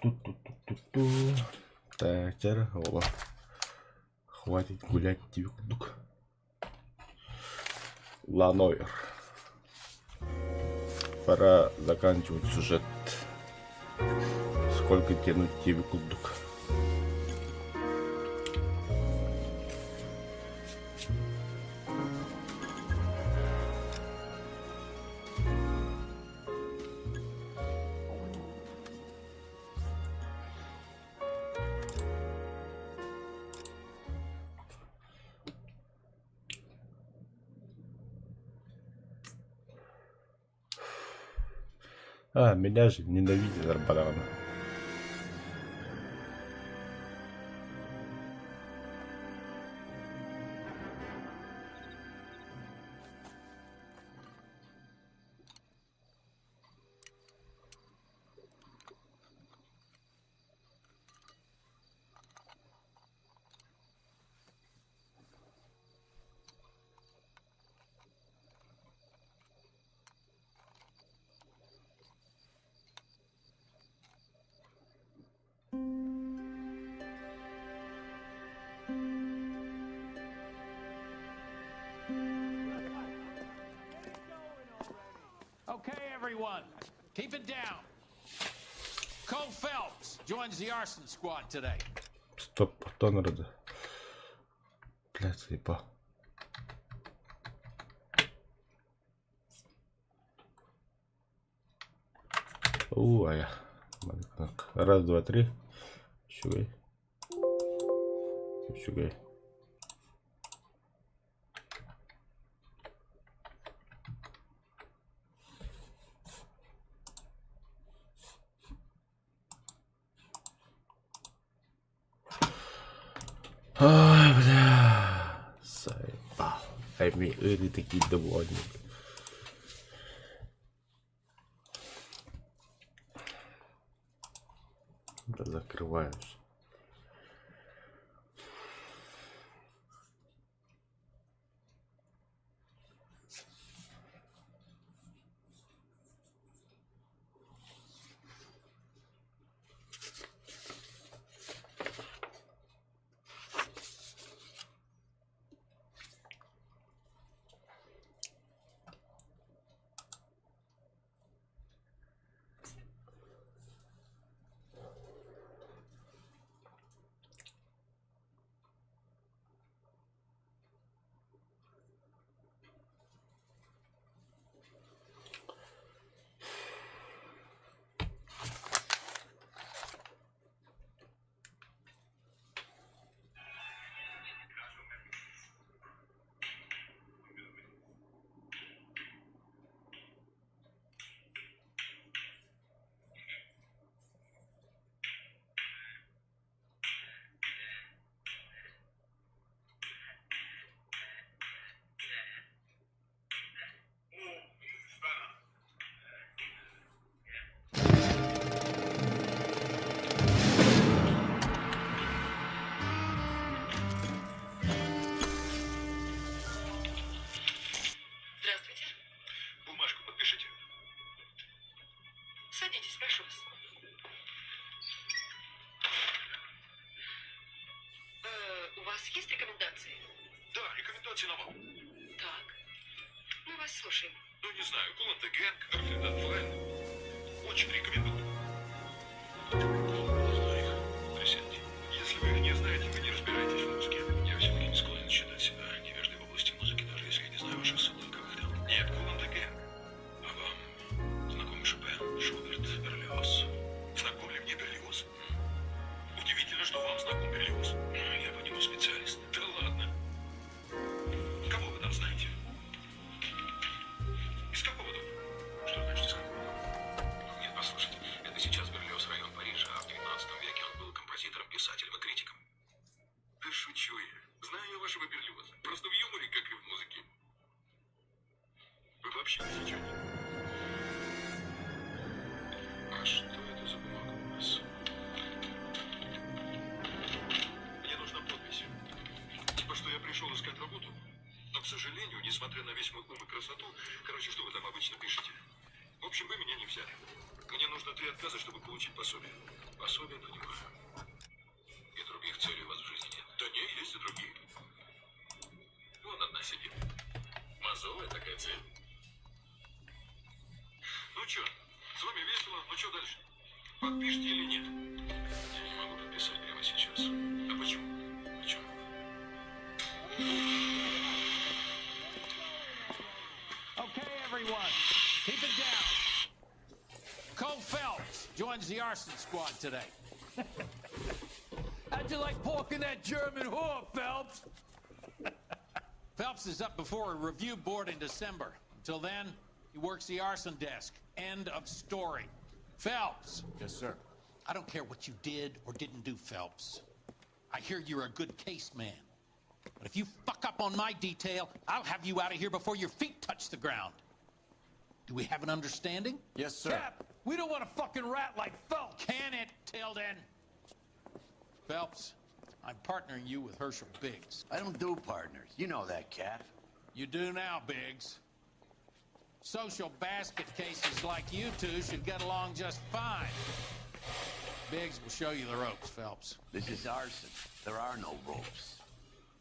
Ту-ту-ту-ту-ту. Так, Тергова. Хватит гулять, Тивикдук. Ланойер. Пора заканчивать сюжет. Сколько тянуть Тивикдук? А, меня же ненавидит Арбалана. Okay, everyone, keep it down. Cole Phelps joins the arson squad today. Стоп, кто народа? Блядь, заебал. Ая. Раз, два, три. Щугай. Щугай. Ай, бля. Заебал. Ами, они такие довольные. Да закрываешь. Садитесь, прошу вас. У вас есть рекомендации? Да, рекомендации на вам. Так. Мы вас слушаем. Ну, не знаю, Cool and the Gang, Earth and Flame. Очень рекомендую. Знаю их. Присядьте. Если вы их не знаете, вы не разбираетесь в музыке. Я все-таки не склонен считать себя невежливой в области музыки, даже если я не знаю ваших соло, как их там. Нет, Cool and the Gang. А вам знакомый Шопен, Шуберт, Берлиоз? Знаком ли мне Берлиоз? Удивительно, что вам знаком Берлиоз. Я по нему специалист. Да ладно. Кого вы там знаете? Из какого дома? Что значит из какого дома? Нет, послушайте, это сейчас Берлиоз, район Парижа, а в 19 веке он был композитором, писателем и критиком. Да шучу я. Знаю я вашего Берлиоза. Просто в юморе, как и в музыке. Вы вообще не сечете. А что это за бумага у вас? Мне нужна подпись. Типа, что я пришел искать работу. Но, к сожалению, несмотря на весь мой ум и красоту, короче, что вы там обычно пишете? В общем, вы меня не взяли. Мне нужно 3 отказа, чтобы получить пособие. Пособие понимаю. И других целей у вас в жизни нет. Да не, есть и другие. Вон одна сидит. Мазовая такая цель. Ну чё, с вами весело, ну чё дальше? Подпишите или нет? Я не могу подписать прямо сейчас. А почему? Почему? Okay, everyone, keep it down. Cole Phelps joins the arson squad today. How'd you like pork in that German whore, Phelps? Phelps is up before a review board in December. Until then, he works the arson desk. End of story. Phelps. Yes, sir. I don't care what you did or didn't do, Phelps. I hear you're a good case man. But if you fuck up on my detail, I'll have you out of here before your feet touch the ground. Do we have an understanding? Yes, sir. Cap, we don't want a fucking rat like Phelps. Can it, Tilden? Phelps, I'm partnering you with Herschel Biggs. I don't do partners. You know that, Cap. You do now, Biggs. Social basket cases like you two should get along just fine. Biggs will show you the ropes, Phelps. This is arson. There are no ropes.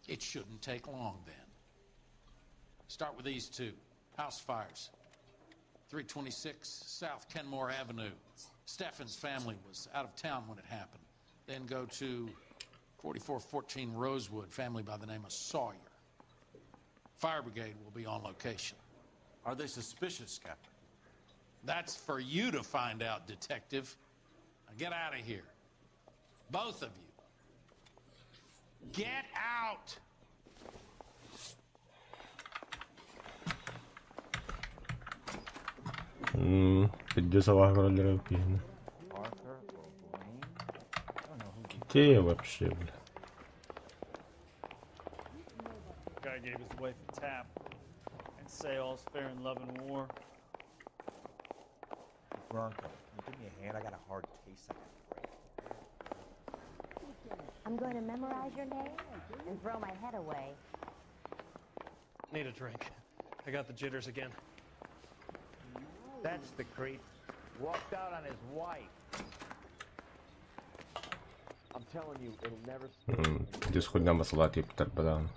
It shouldn't take long, then. Start with these two. House fires. 326 South Kenmore Avenue. Steffen's family was out of town when it happened. Then go to 4414 Rosewood, family by the name of Sawyer. Fire brigade will be on location. Are they suspicious, Captain? That's for you to find out, detective. Now get out of here. Both of you. Get out! Придется вагролеров пихнуть. Где я вообще, бля? Guy gave his wife a tap and say all's fair in love and war. Bronco, can you give me a hand? I got a hard case I gotta break. I'm going to memorize your name and throw my head away. Need a drink. I got the jitters again. That's the creep. Walked out on his wife. I'm telling you, it'll never stop. Дис хоть нам маслати птарбадан.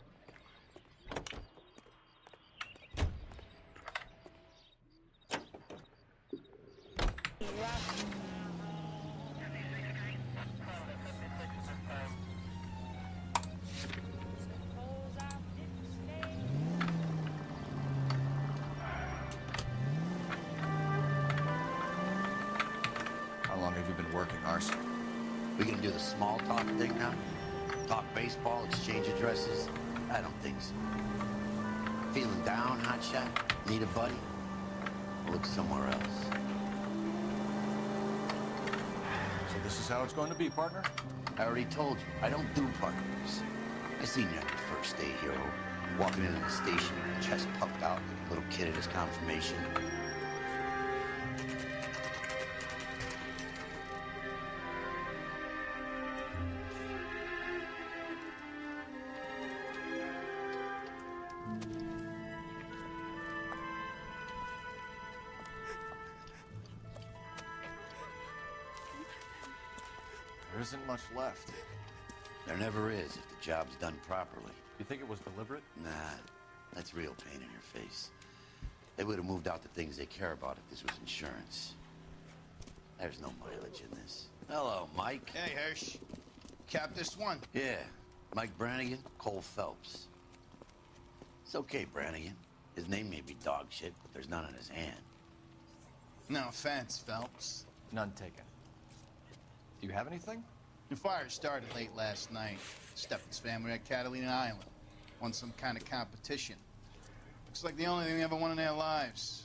How long have you been working arson? We gonna do the small talk thing now? Talk baseball, exchange addresses? I don't think so. Feeling down, hotshot? Need a buddy? Look somewhere else. So this is how it's going to be, partner? I already told you, I don't do partners. I seen you on your first day, hero. Walking into the station, chest puffed out like a little kid at his confirmation. There isn't much left. There never is if the job's done properly. You think it was deliberate? Nah, that's real pain in your face. They would have moved out the things they care about if this was insurance. There's no mileage in this. Hello, Mike. Hey, Hirsch. Cap this one. Yeah, Mike Brannigan, Cole Phelps. It's okay, Brannigan. His name may be dog shit, but there's none in his hand. No offense, Phelps. None taken. Do you have anything? The fire started late last night. Steffen's family at Catalina Island. Won some kind of competition. Looks like the only thing they ever won in their lives.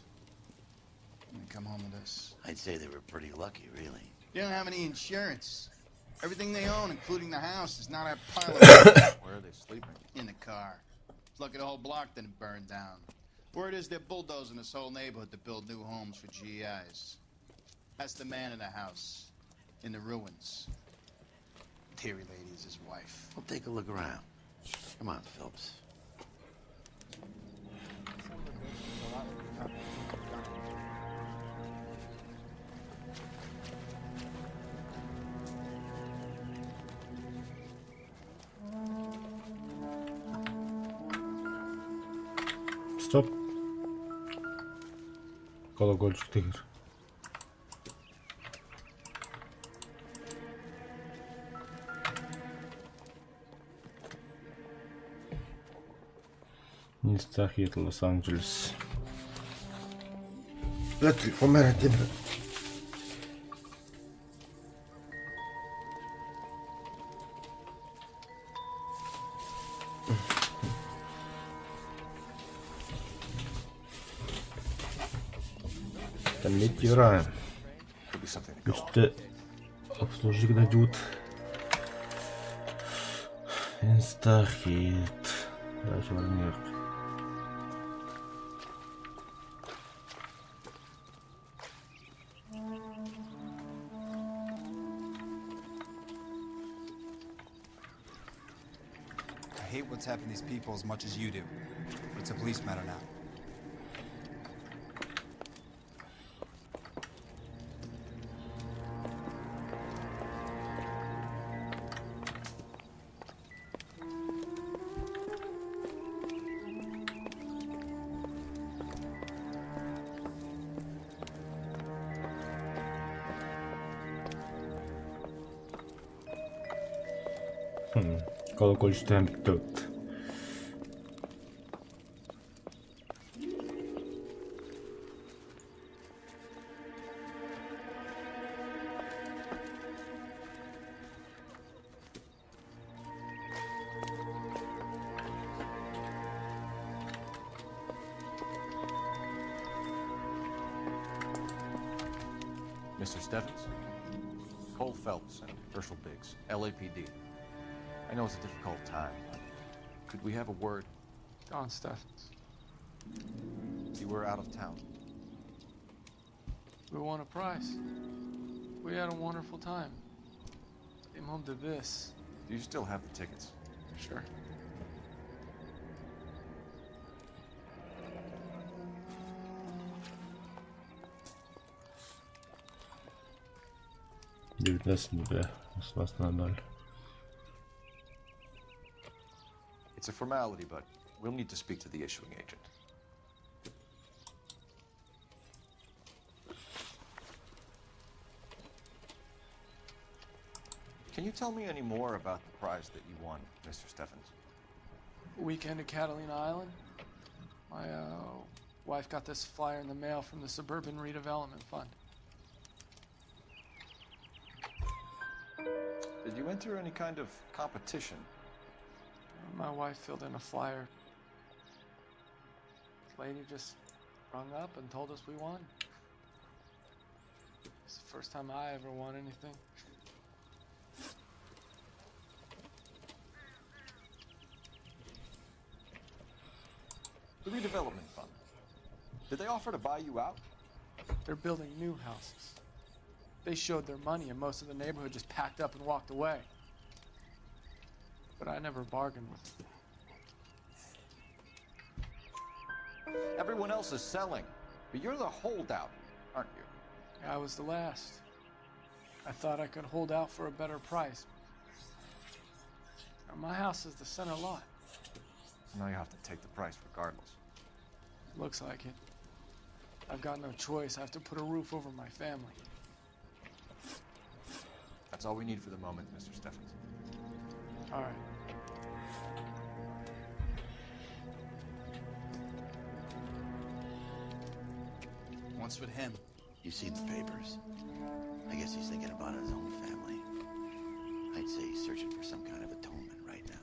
And they come home with this. I'd say they were pretty lucky, really. They don't have any insurance. Everything they own, including the house, is not a pile of Where are they sleeping? in the car. It's lucky the whole block didn't burn down. Word is they're bulldozing this whole neighborhood to build new homes for GIs. That's the man in the house, in the ruins. Teary lady is his wife. We'll take a look around. Come on, Phelps. Стоп. Колокольчик тигр. Мистер Хит, Лос-Анджелес. Let's померти. Там не тираем. Üstte обслужить дадут. Инстахит. Дальше вернешь. I hate what's happened to these people as much as you do. But it's a police matter now. Колокольчикten bitti. Mr. Steffens? Cole Phelps and Herschel Biggs, LAPD. I know it's a difficult time, but could we have a word? Don Steffens. You were out of town. We won a prize. We had a wonderful time. Came home to this. Do you still have the tickets? Sure. It's a formality, but we'll need to speak to the issuing agent. Can you tell me any more about the prize that you won, Mr. Steffens? Weekend at Catalina Island. My wife got this flyer in the mail from the Suburban Redevelopment Fund. Did you enter any kind of competition? My wife filled in a flyer. This lady just rung up and told us we won. It's the first time I ever won anything. The redevelopment fund. Did they offer to buy you out? They're building new houses. They showed their money and most of the neighborhood just packed up and walked away. But I never bargained with them. Everyone else is selling, but you're the holdout, aren't you? I was the last. I thought I could hold out for a better price. Now, my house is the center lot. Now you have to take the price regardless. Looks like it. I've got no choice. I have to put a roof over my family. That's all we need for the moment, Mr. Steffens. All right. What's with him? You've seen the papers. I guess he's thinking about his own family. I'd say he's searching for some kind of atonement right now.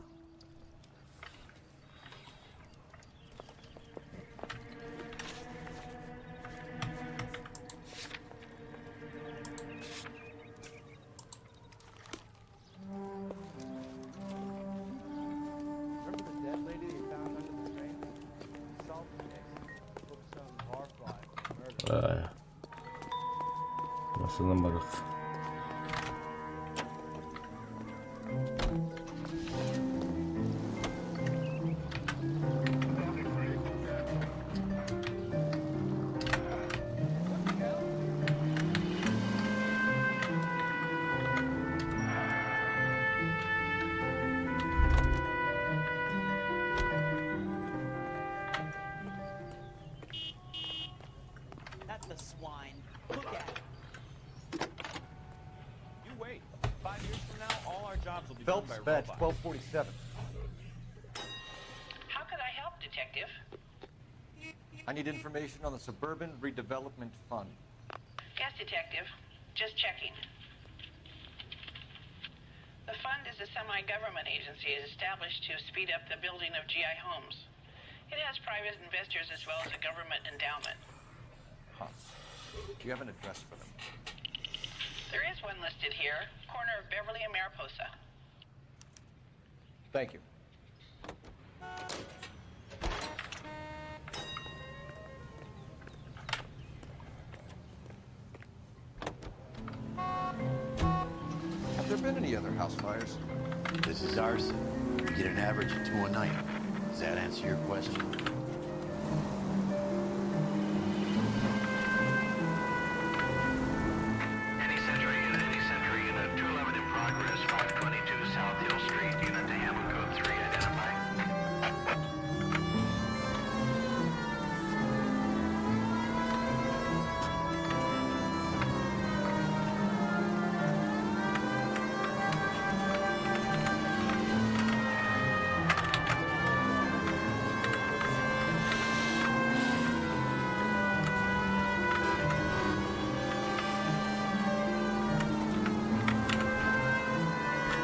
Remember the dead lady you found under the train? Salt mix. Took some barfly. Murder. Basılamadık. Phelps, badge 1247. How could I help, Detective? I need information on the Suburban Redevelopment Fund. Yes, Detective. Just checking. The fund is a semi-government agency established to speed up the building of GI homes. It has private investors as well as a government endowment. Huh. Do you have an address for them? There is one listed here, corner of Beverly and Mariposa. Thank you. Have there been any other house fires? This is arson. We get an average of 2 a night. Does that answer your question? Any Century Unit 211 in progress, 522 South Hill Street, unit to Hamel Code 3, identify.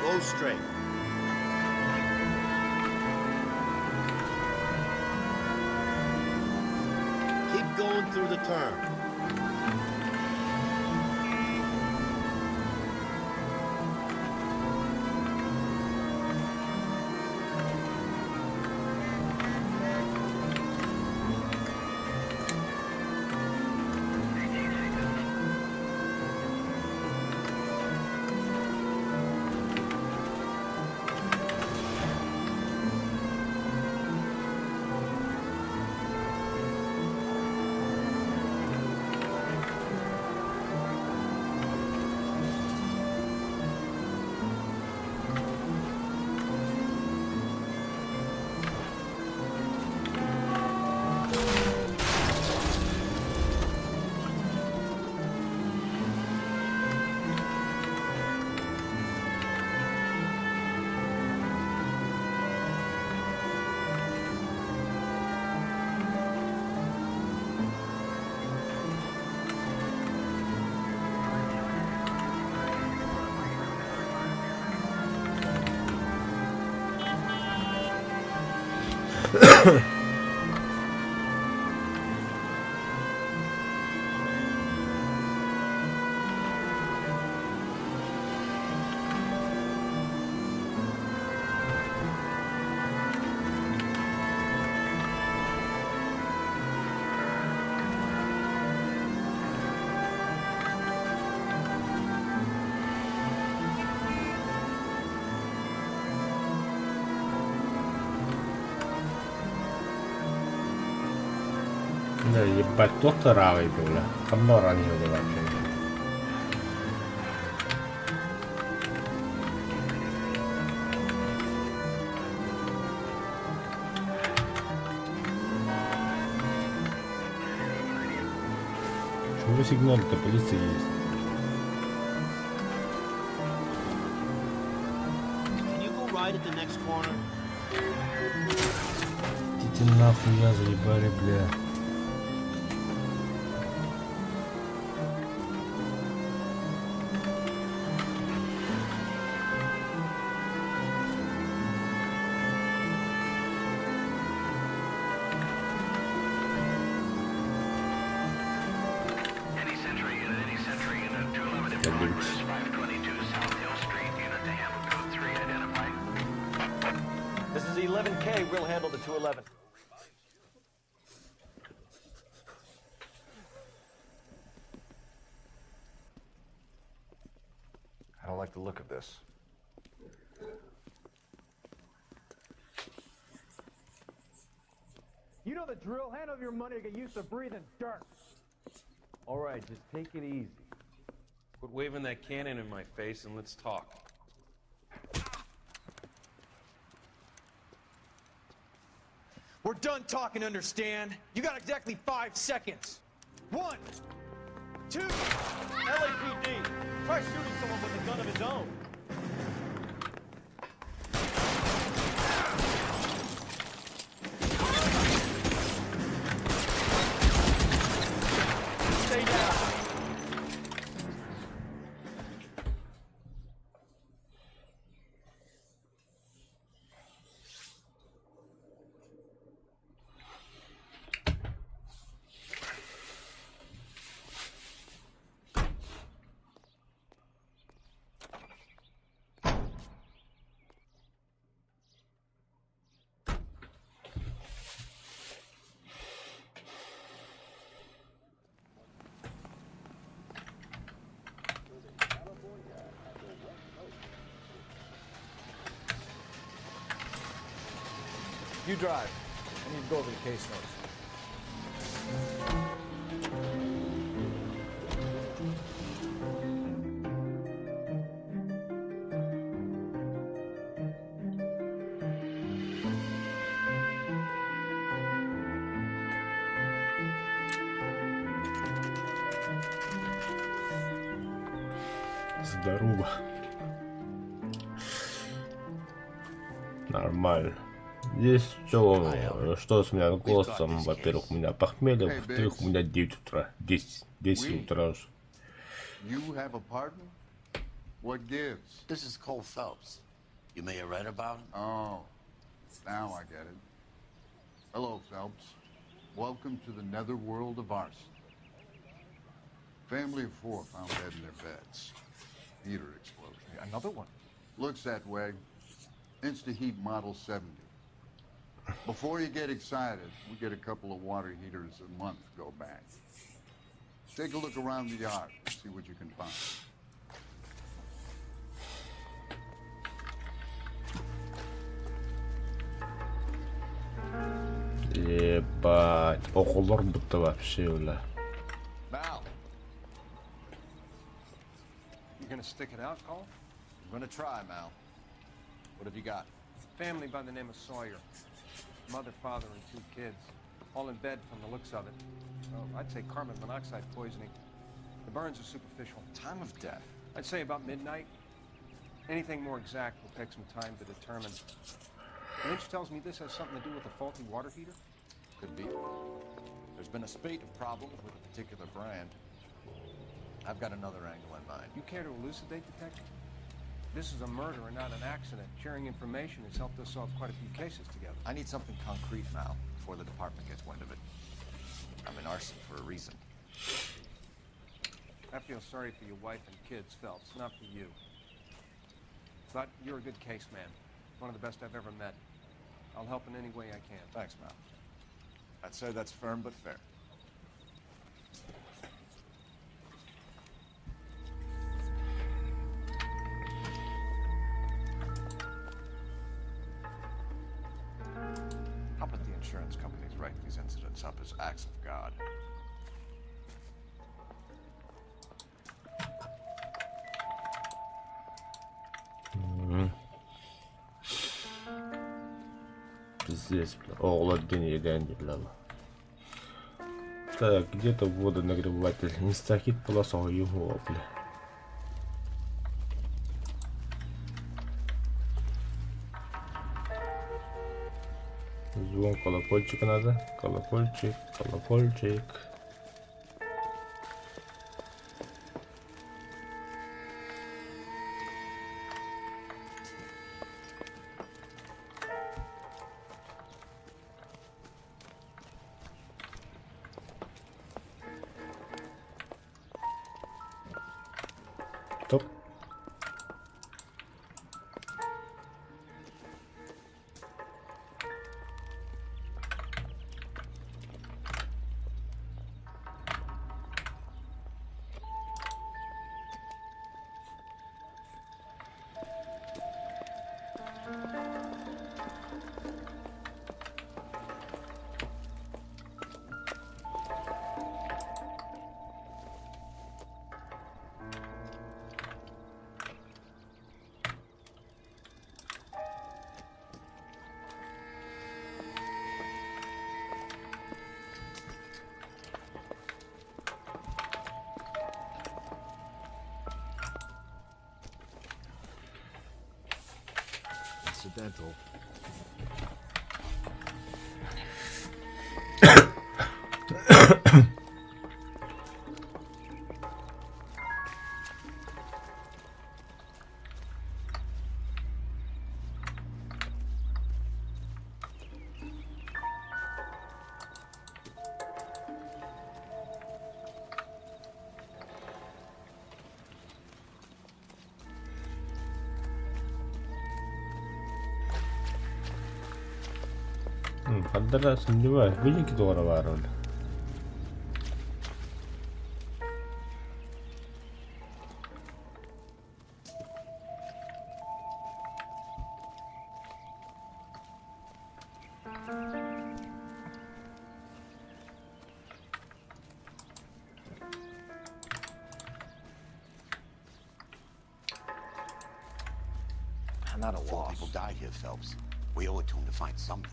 Go straight. Keep going through the turn. Да ебать, тот равый был, бля. Камно ранил вообще. Что за сигнал-то? Полиция есть. Идите нахуй, я заебали, бля. This is 11K. We'll handle the 211. I don't like the look of this. You know the drill. Hand over your money or get used to breathing dirt. All right, just take it easy. Quit waving that cannon in my face and let's talk. We're done talking, understand? You got exactly 5 seconds. 1, 2. LAPD. Try shooting someone with a gun of his own. You drive. I need to go over the case notes. Здорово. Нормально. Здесь что с меня голосом? Во-первых, у меня похмелье, во-вторых, у меня 9 утра. 10 утра уже. You have a partner? What gives? This is Cole Phelps. You may have read about him. Oh, now I get it. Hello, Phelps. Welcome to the netherworld of arson. Family of 4 found dead in their beds. Heater explosion. Another one? Looks that way. Insta-heat Model 70. Before you get excited, we get a couple of water heaters a month go back. Take a look around the yard, see what you can find. Ебать, околор будто вообще, бля. Mal. You gonna stick it out, Cole? I'm gonna try, Mal. What have you got? Family by the name of Sawyer. Mother, father, and 2 kids. All in bed from the looks of it. Well, I'd say carbon monoxide poisoning. The burns are superficial. Time of death? I'd say about midnight. Anything more exact will take some time to determine. Lynch tells me this has something to do with a faulty water heater? Could be. There's been a spate of problems with a particular brand. I've got another angle in mind. You care to elucidate, Detective? This is a murder and not an accident. Sharing information has helped us solve quite a few cases together. I need something concrete, Mal, before the department gets wind of it. I'm in arson for a reason. I feel sorry for your wife and kids, Phelps, not for you. But you're a good case man. One of the best I've ever met. I'll help in any way I can. Thanks, Mal. I'd say that's firm but fair. How about the insurance companies write these incidents up as acts of God? Здесь, бля. О, день бля. Так, где-то водонагреватель. Инстахит полосал его, бля. Звон колокольчика надо. Колокольчик, колокольчик. Топ. Incidental. Haddara sendiri bilin ki doğru var öyle. Not a loss. 4 people died here, Phelps. We owe it to him to find something.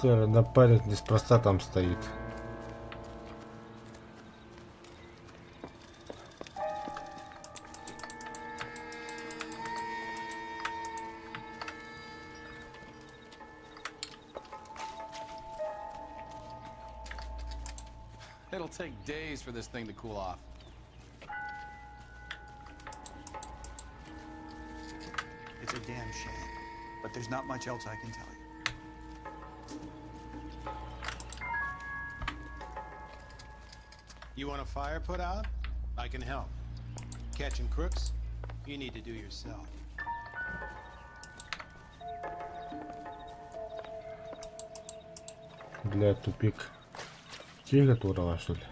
Напарник неспроста там стоит. It'll take days for this thing to cool off. It's a damn shame, but there's not much else I can tell you. You want a fire put out? I can help. Catching crooks? You need to do yourself. Бля, тупик. Тихо, турова, что ли?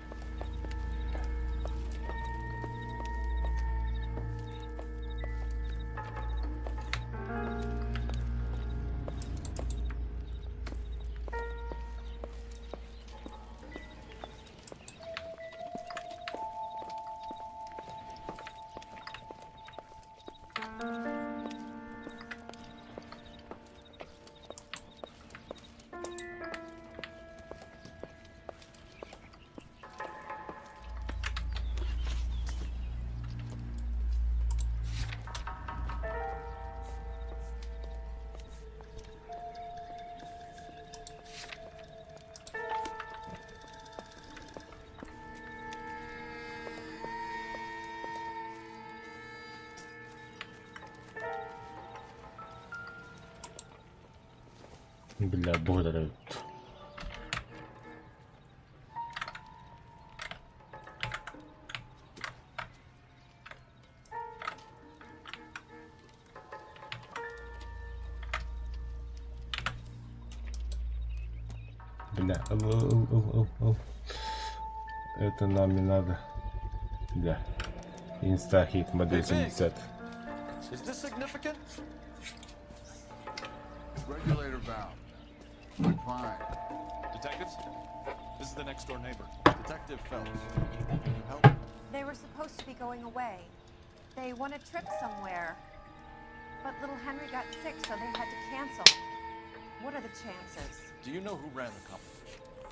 Бля, благодарю. Бля, это нам не надо. Бля. Инстахит модель 70. Is this significant? Regulator valve. We're fine. Detectives? This is the next door neighbor. Detective Phelps. Can you help? They were supposed to be going away. They won a trip somewhere. But little Henry got sick, so they had to cancel. What are the chances? Do you know who ran the company?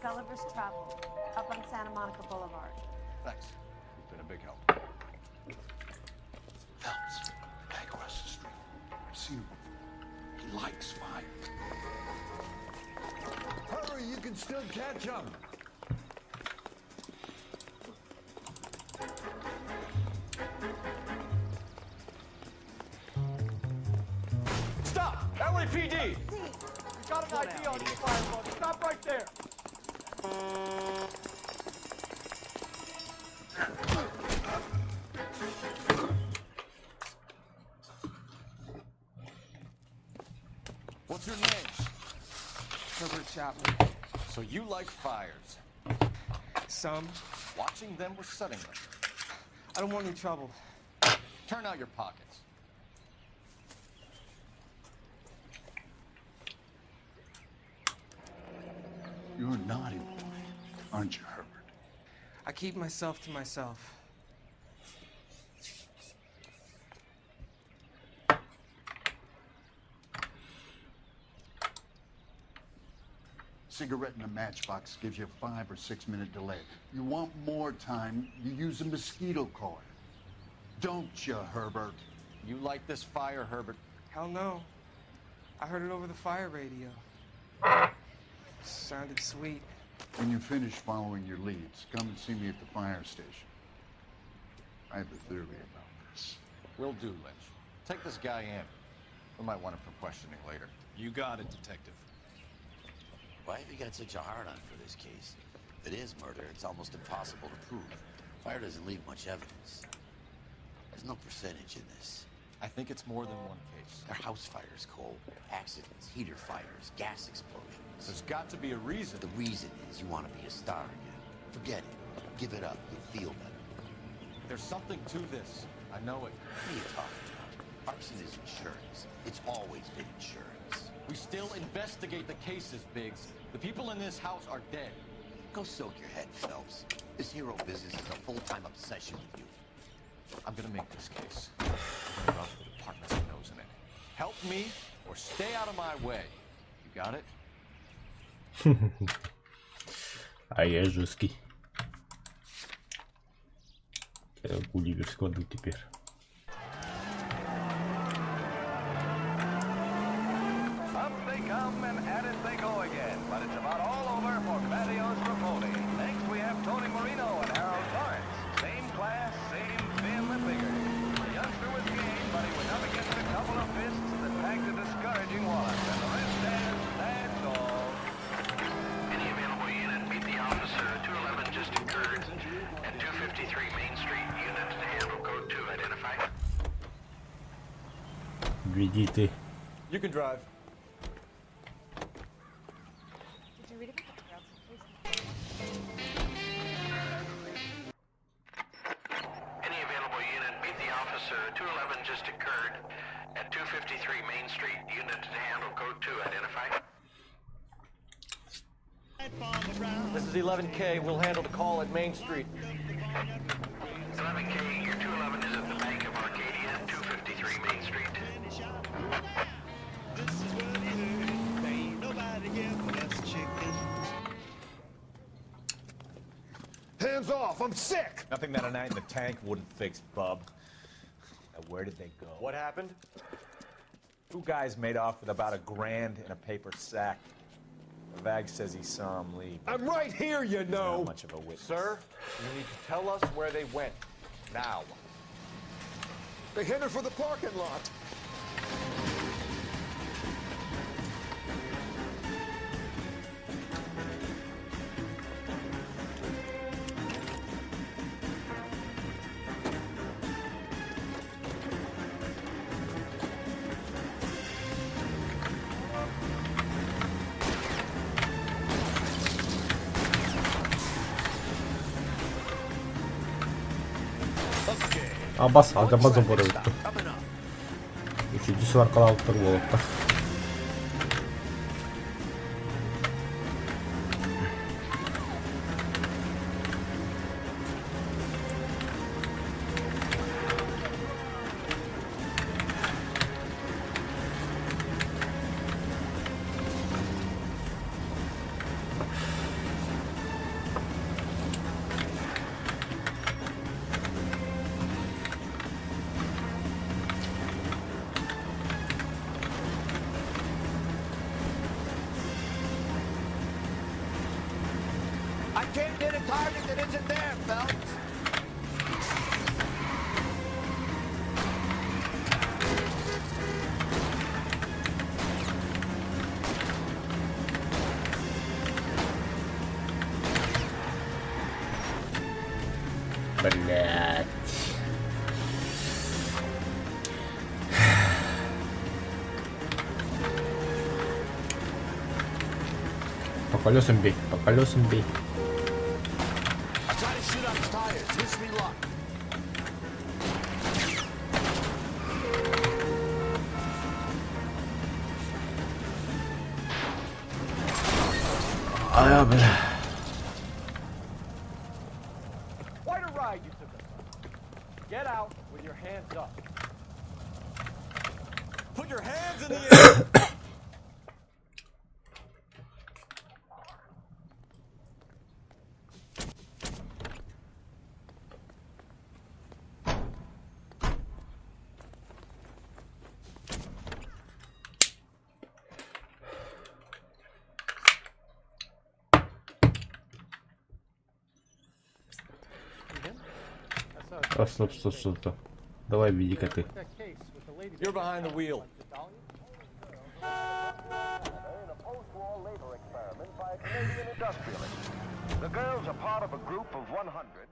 Gulliver's Travel, up on Santa Monica Boulevard. Thanks. You've been a big help. Phelps, guy across the street. I've seen him before. He likes fire. Hurry, you can still catch him. Stop! LAPD! Got an ID on this fire. Stop right there! What's your name? Herbert Chapman. So you like fires? Some. Watching them or setting them? I don't want any trouble. Turn out your pockets. You're a naughty boy, aren't you, Herbert? I keep myself to myself. Cigarette in a matchbox gives you a 5 or 6 minute delay. You want more time, you use a mosquito coil. don't you, Herbert? You like this fire, Herbert? Hell no. I heard it over the fire radio. Sounded sweet. When you finish following your leads, come and see me at the fire station. I have a theory about this. Will do, Lynch. Take this guy in. We might want him for questioning later. You got it, Detective. Why have you got such a hard-on for this case? If it is murder, it's almost impossible to prove. Fire doesn't leave much evidence. There's no percentage in this. I think it's more than one case. They're house fires, Cole. Accidents, heater fires, gas explosions. There's got to be a reason. The reason is you want to be a star again. Forget it. Give it up. You'll feel better. There's something to this. I know it. What are you talking about? Arson is insurance. It's always been insurance. We still investigate the cases, Biggs. The people in this house are dead. Go soak your head, Phelps. This hero business is a full-time obsession with you. I'm gonna make this case. Rub the department's nose in it. Help me or stay out of my way. You got it? А я жесткий. Гулливер складу теперь. Up they come and at it they go again, but it's about all over for Gladio's Rapoli. Next we have Tony Marino and Harold Torrance. Same class, same vim and vigor. The youngster was game, but he was up against a couple of fists that packed a discouraging wallet. And the rest says, that's all. Any available unit, meet the officer. 211 just occurred at 253 Main Street. Unit to handle code 2 identified. Веди. You can drive. Did you read about the girls, Any available unit, meet the officer. 211 just occurred at 253 Main Street. Unit to handle code 2 identified. This is 11K. We'll handle the call at Main Street. 11K, your 211 is at the Bank of Arcadia, 253 Main Street. Hands off! I'm sick! Nothing that a night in the tank wouldn't fix, bub. Now, where did they go? What happened? Two guys made off with about $1,000 in a paper sack. Vag says he saw him leave. I'm right here, you know! Not much of a witness. Sir, you need to tell us where they went. Now. They headed for the parking lot. Бас агамаза барып өттү. Үчүнчүсү аркылуу алып туруп болот да. I can't get a target that isn't there, Phelps. Блять. По колесам бей, по колесам бей. I try to shoot on his tires. Wish me luck. А, бля. Quite a ride you took us on. Get out with your hands up. Put your hands in the air! А, стоп. Давай, веди-ка ты. You're behind the wheel. The girls are part of a group of 100.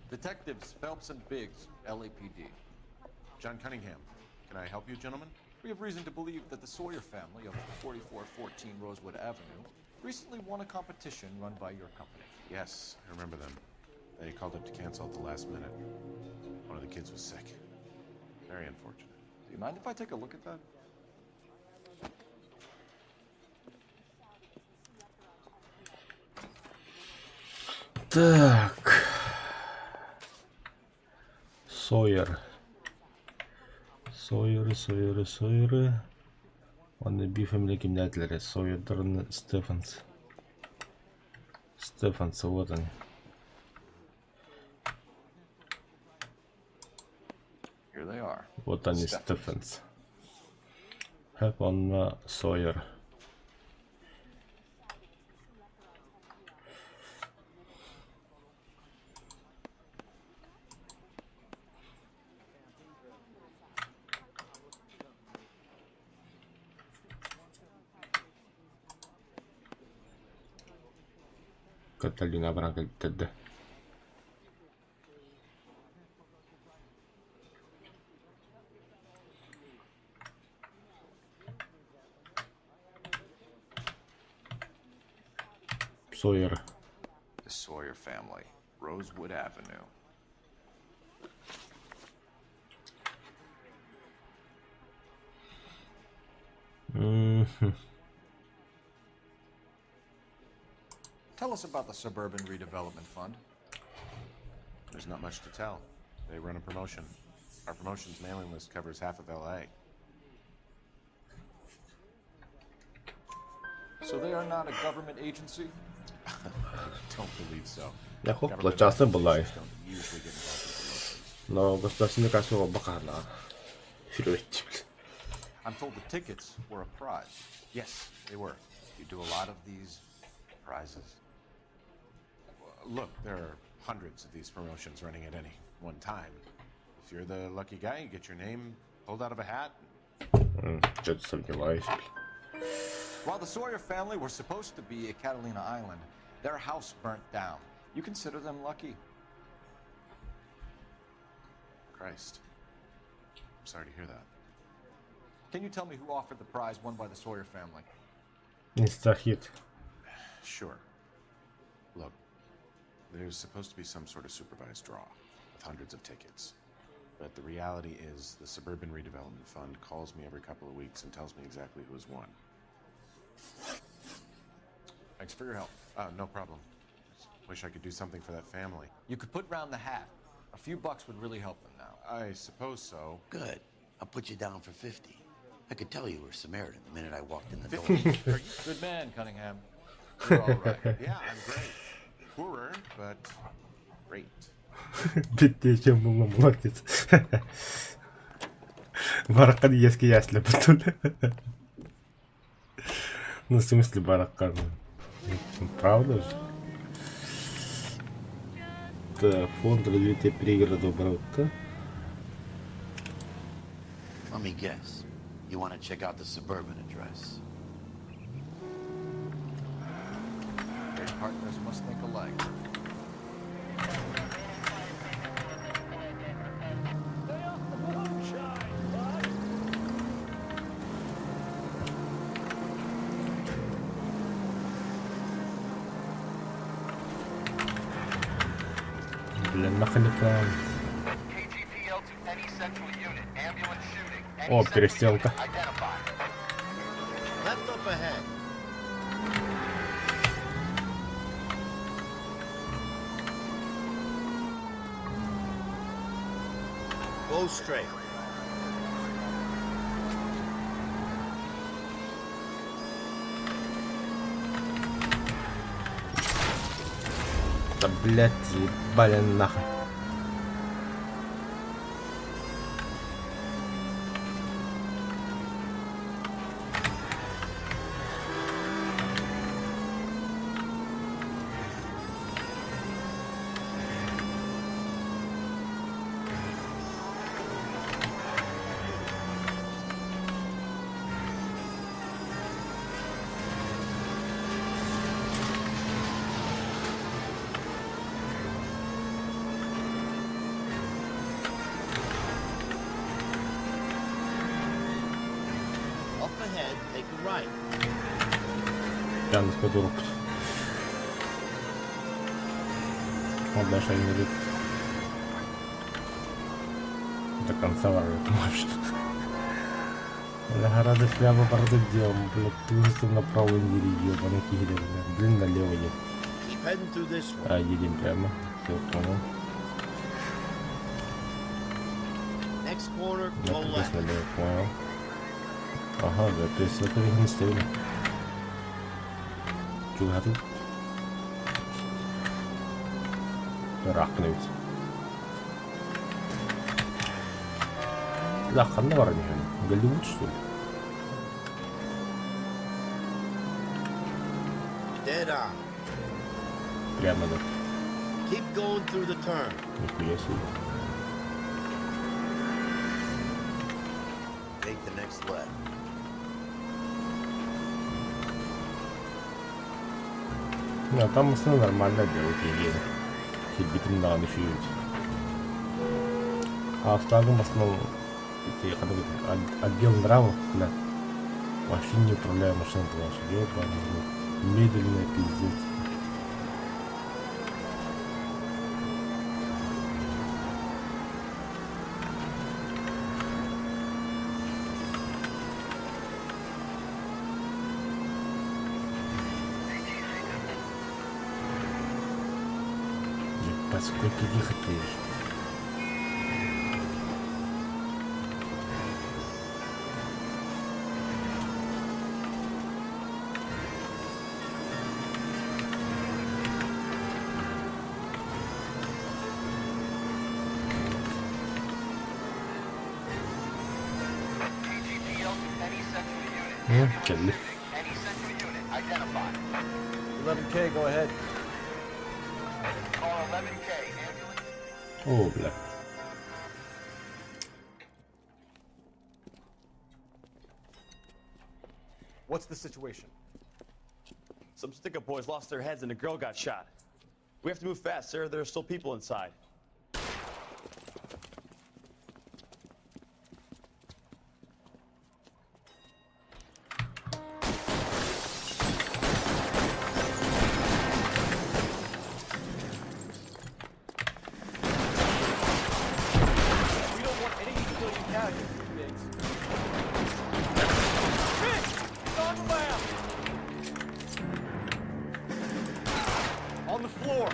Detectives Phelps and Biggs, LAPD. John Cunningham. Can I help you, gentlemen? We have reason to believe that the Sawyer family of 4414 Rosewood Avenue recently won a competition run by your company. Yes, I remember them. They called up to cancel at the last minute. One of the kids was sick. Very unfortunate. Do you mind if I take a look at that? Так. Сойер. Сойеры. Wannabe family kimlerdir? Сойер'dır, Стефанс. Вот они. Here they are. Вот они, Стефанс. Hep onunla Sawyer. Каталина Бранкельтеде. Sawyer. The Sawyer family, Rosewood Avenue. Tell us about the Suburban Redevelopment Fund. There's not much to tell. They run a promotion. Our promotion's mailing list covers half of LA. So they are not a government agency? Don't believe so. Я хоп, плачаса была. Но государственный кассовый бакарна. I'm told the tickets were a prize. Yes, they were. You do a lot of these prizes. Look, there are hundreds of these promotions running at any one time. If you're the lucky guy, you get your name pulled out of a hat. Что-то сомневаюсь. While the Sawyer family were supposed to be at Catalina Island, their house burnt down. You consider them lucky? Christ. I'm sorry to hear that. Can you tell me who offered the prize won by the Sawyer family? Инстахит. Sure. Look, there's supposed to be some sort of supervised draw with hundreds of tickets. But the reality is the Suburban Redevelopment Fund calls me every couple of weeks and tells me exactly who's won. Thanks for your help. No problem. Just wish I could do something for that family. You could put round the hat. A few bucks would really help them now. I suppose so. Good. I'll put you down for 50. I could tell you were Samaritan the minute I walked in the door. Good man, Cunningham. You're all right. Yeah, I'm great. Poorer, but great. Беднее, чем был молодец. Баракан ески ясли бутун. Ну, в смысле баракан? Правда же? Так, фонд развития пригородов Броута. Let me guess. You want to check out the Suburban address? Great partners must think alike. Блин, нахалика. О, перестрелка. Left up ahead. Go straight. Да, блядь, ебали нахуй. Up ahead, take a right. Yalnız kadar okut. Ondan şey indirip до конца ворот может. Я рада прямо правда делал, блядь, тусу направо не ебаный кири, блин, налево едем. Keep heading through this one. А, едем прямо, все понял. Next corner, Я go туда left. налево, понял. Ага, да, то есть это не ставили. Чего тут? Рахнуть. Да, ханна var mı yani? Голливуд что ли? Dead on. Прямо да. Keep going through the turn. Нихуя себе. Take the next left. Ya там основном нормально делают еле. Хильбитим да düşüyor. А остальным в основном отдел нравов, да. Вообще не управляю машиной, ваши ебаный, медленная пиздец. Ебать, сколько ехать будешь? Kelly. 11K, go ahead. Call 11K, ambulance. О, бля. What's the situation? Some stick-up boys lost their heads and a girl got shot. We have to move fast, sir. There are still people inside. We don't want any civilian casualties, Biggs. Biggs! It's on the left! On the floor!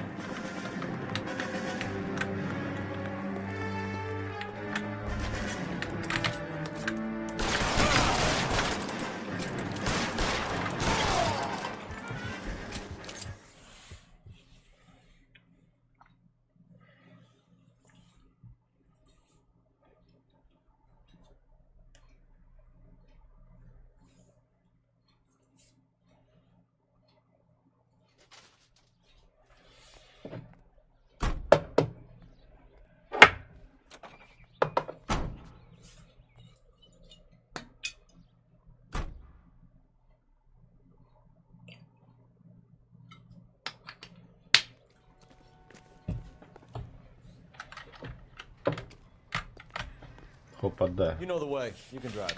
Опа, да. You know the way. You can drive.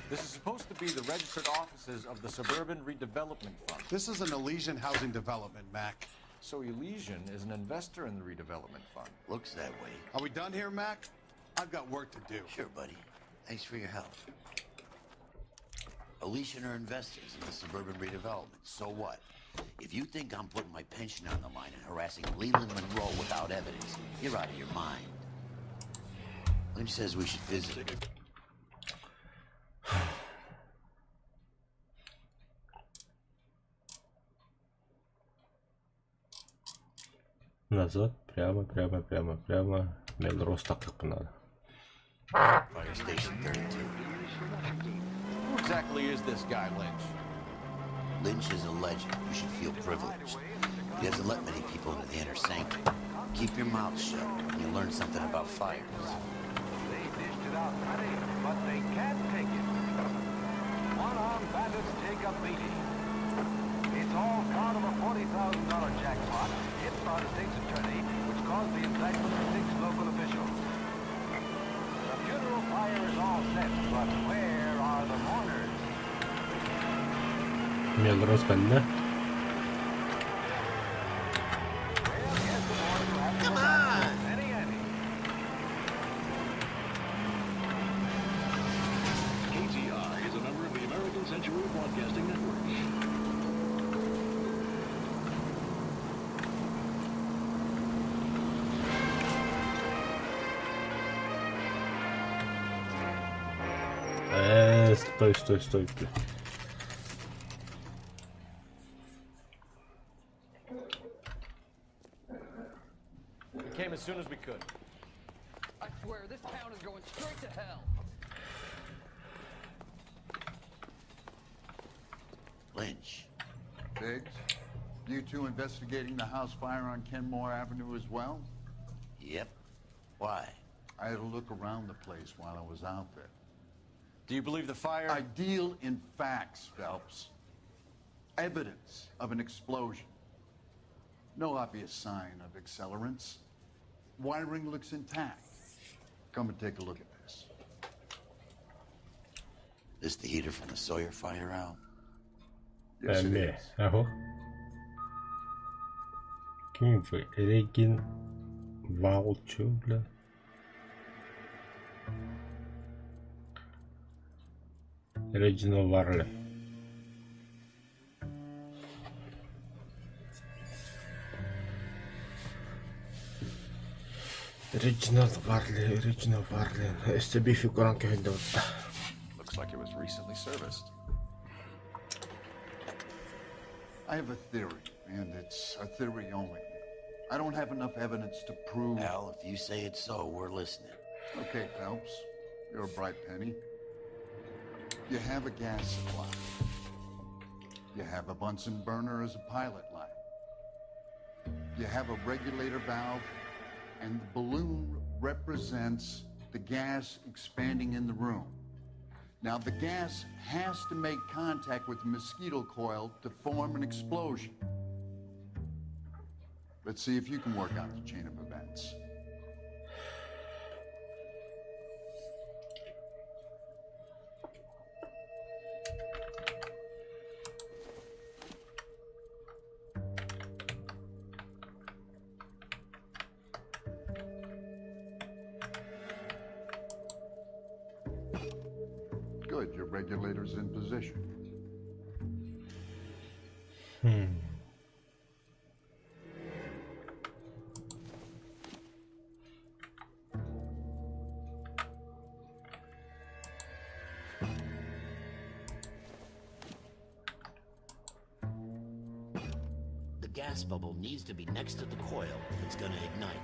This is supposed to be the registered offices of the Suburban Redevelopment Fund. This is an Elysian housing development, Mac. So Elysian is an investor in the redevelopment fund. Looks that way. Are we done here, Mac? I've got work to do. Sure, buddy. Thanks for your help. Elysian are investors in the Suburban Redevelopment. So what? If you think I'm putting my pension on the line and harassing Leland Monroe without evidence, you're out of your mind. Lynch says we should visit it. Назад, прямо. Мелрос так как надо. Fire Station 32. Who exactly is this guy, Lynch? Lynch is a legend. You should feel privileged. He doesn't let many people into the inner sanctum. Keep your mouth shut, and you'll learn something about fires. They dished it out plenty, but they can't take it. One-armed bandits take a beating. It's all part of a $40,000 jackpot hit by the state's attorney, which caused the indictment of 6 local officials. The funeral pyre is all set, but where are the mourners? Мелрос бende. Come on! KTI is a member of the American Century Broadcasting Network. Стой. We came as soon as we could. I swear, this town is going straight to hell. Lynch. Biggs, you two investigating the house fire on Kenmore Avenue as well? Yep. Why? I had a look around the place while I was out there. Do you believe the fire? I deal in facts, Phelps. Evidence of an explosion. No obvious sign of accelerants. Wiring looks intact. Come and take a look at this. This the heater from the Sawyer fire, Al? Yes, it is. Аho. Kim вы? Регин Валчу, бля. Реджинал Варли. Reginald Varley. STB figuran que vende. Looks like it was recently serviced. I have a theory, and it's a theory only. I don't have enough evidence to prove... Al, if you say it's so, we're listening. Okay, Phelps. You're a bright penny. You have a gas supply. You have a Bunsen burner as a pilot light. You have a regulator valve, and the balloon represents the gas expanding in the room. Now, the gas has to make contact with the mosquito coil to form an explosion. Let's see if you can work out the chain of events. Good, your regulator's in position. The gas bubble needs to be next to the coil if it's gonna ignite.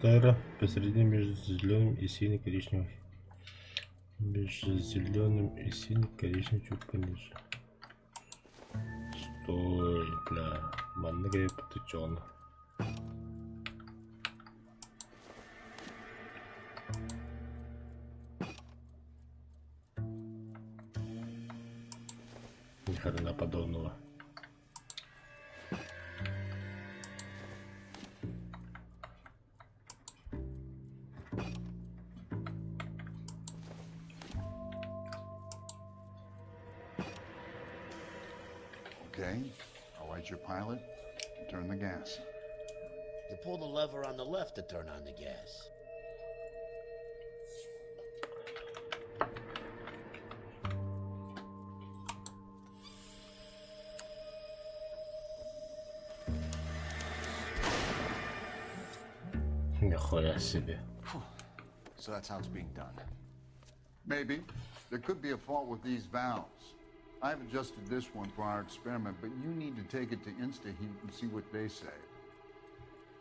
Тара посередине между зеленым и сине-коричневым. Между зеленым и сине-коричневым чуть пониже. Стой, бля. Манна греб потечён. Ни хрена подобного. Okay, I'll light your pilot and turn the gas. You pull the lever on the left to turn on the gas. Нихуя себе. So that's how it's being done. Maybe. There could be a fault with these valves. I've adjusted this one for our experiment, but you need to take it to InstaHeat and see what they say.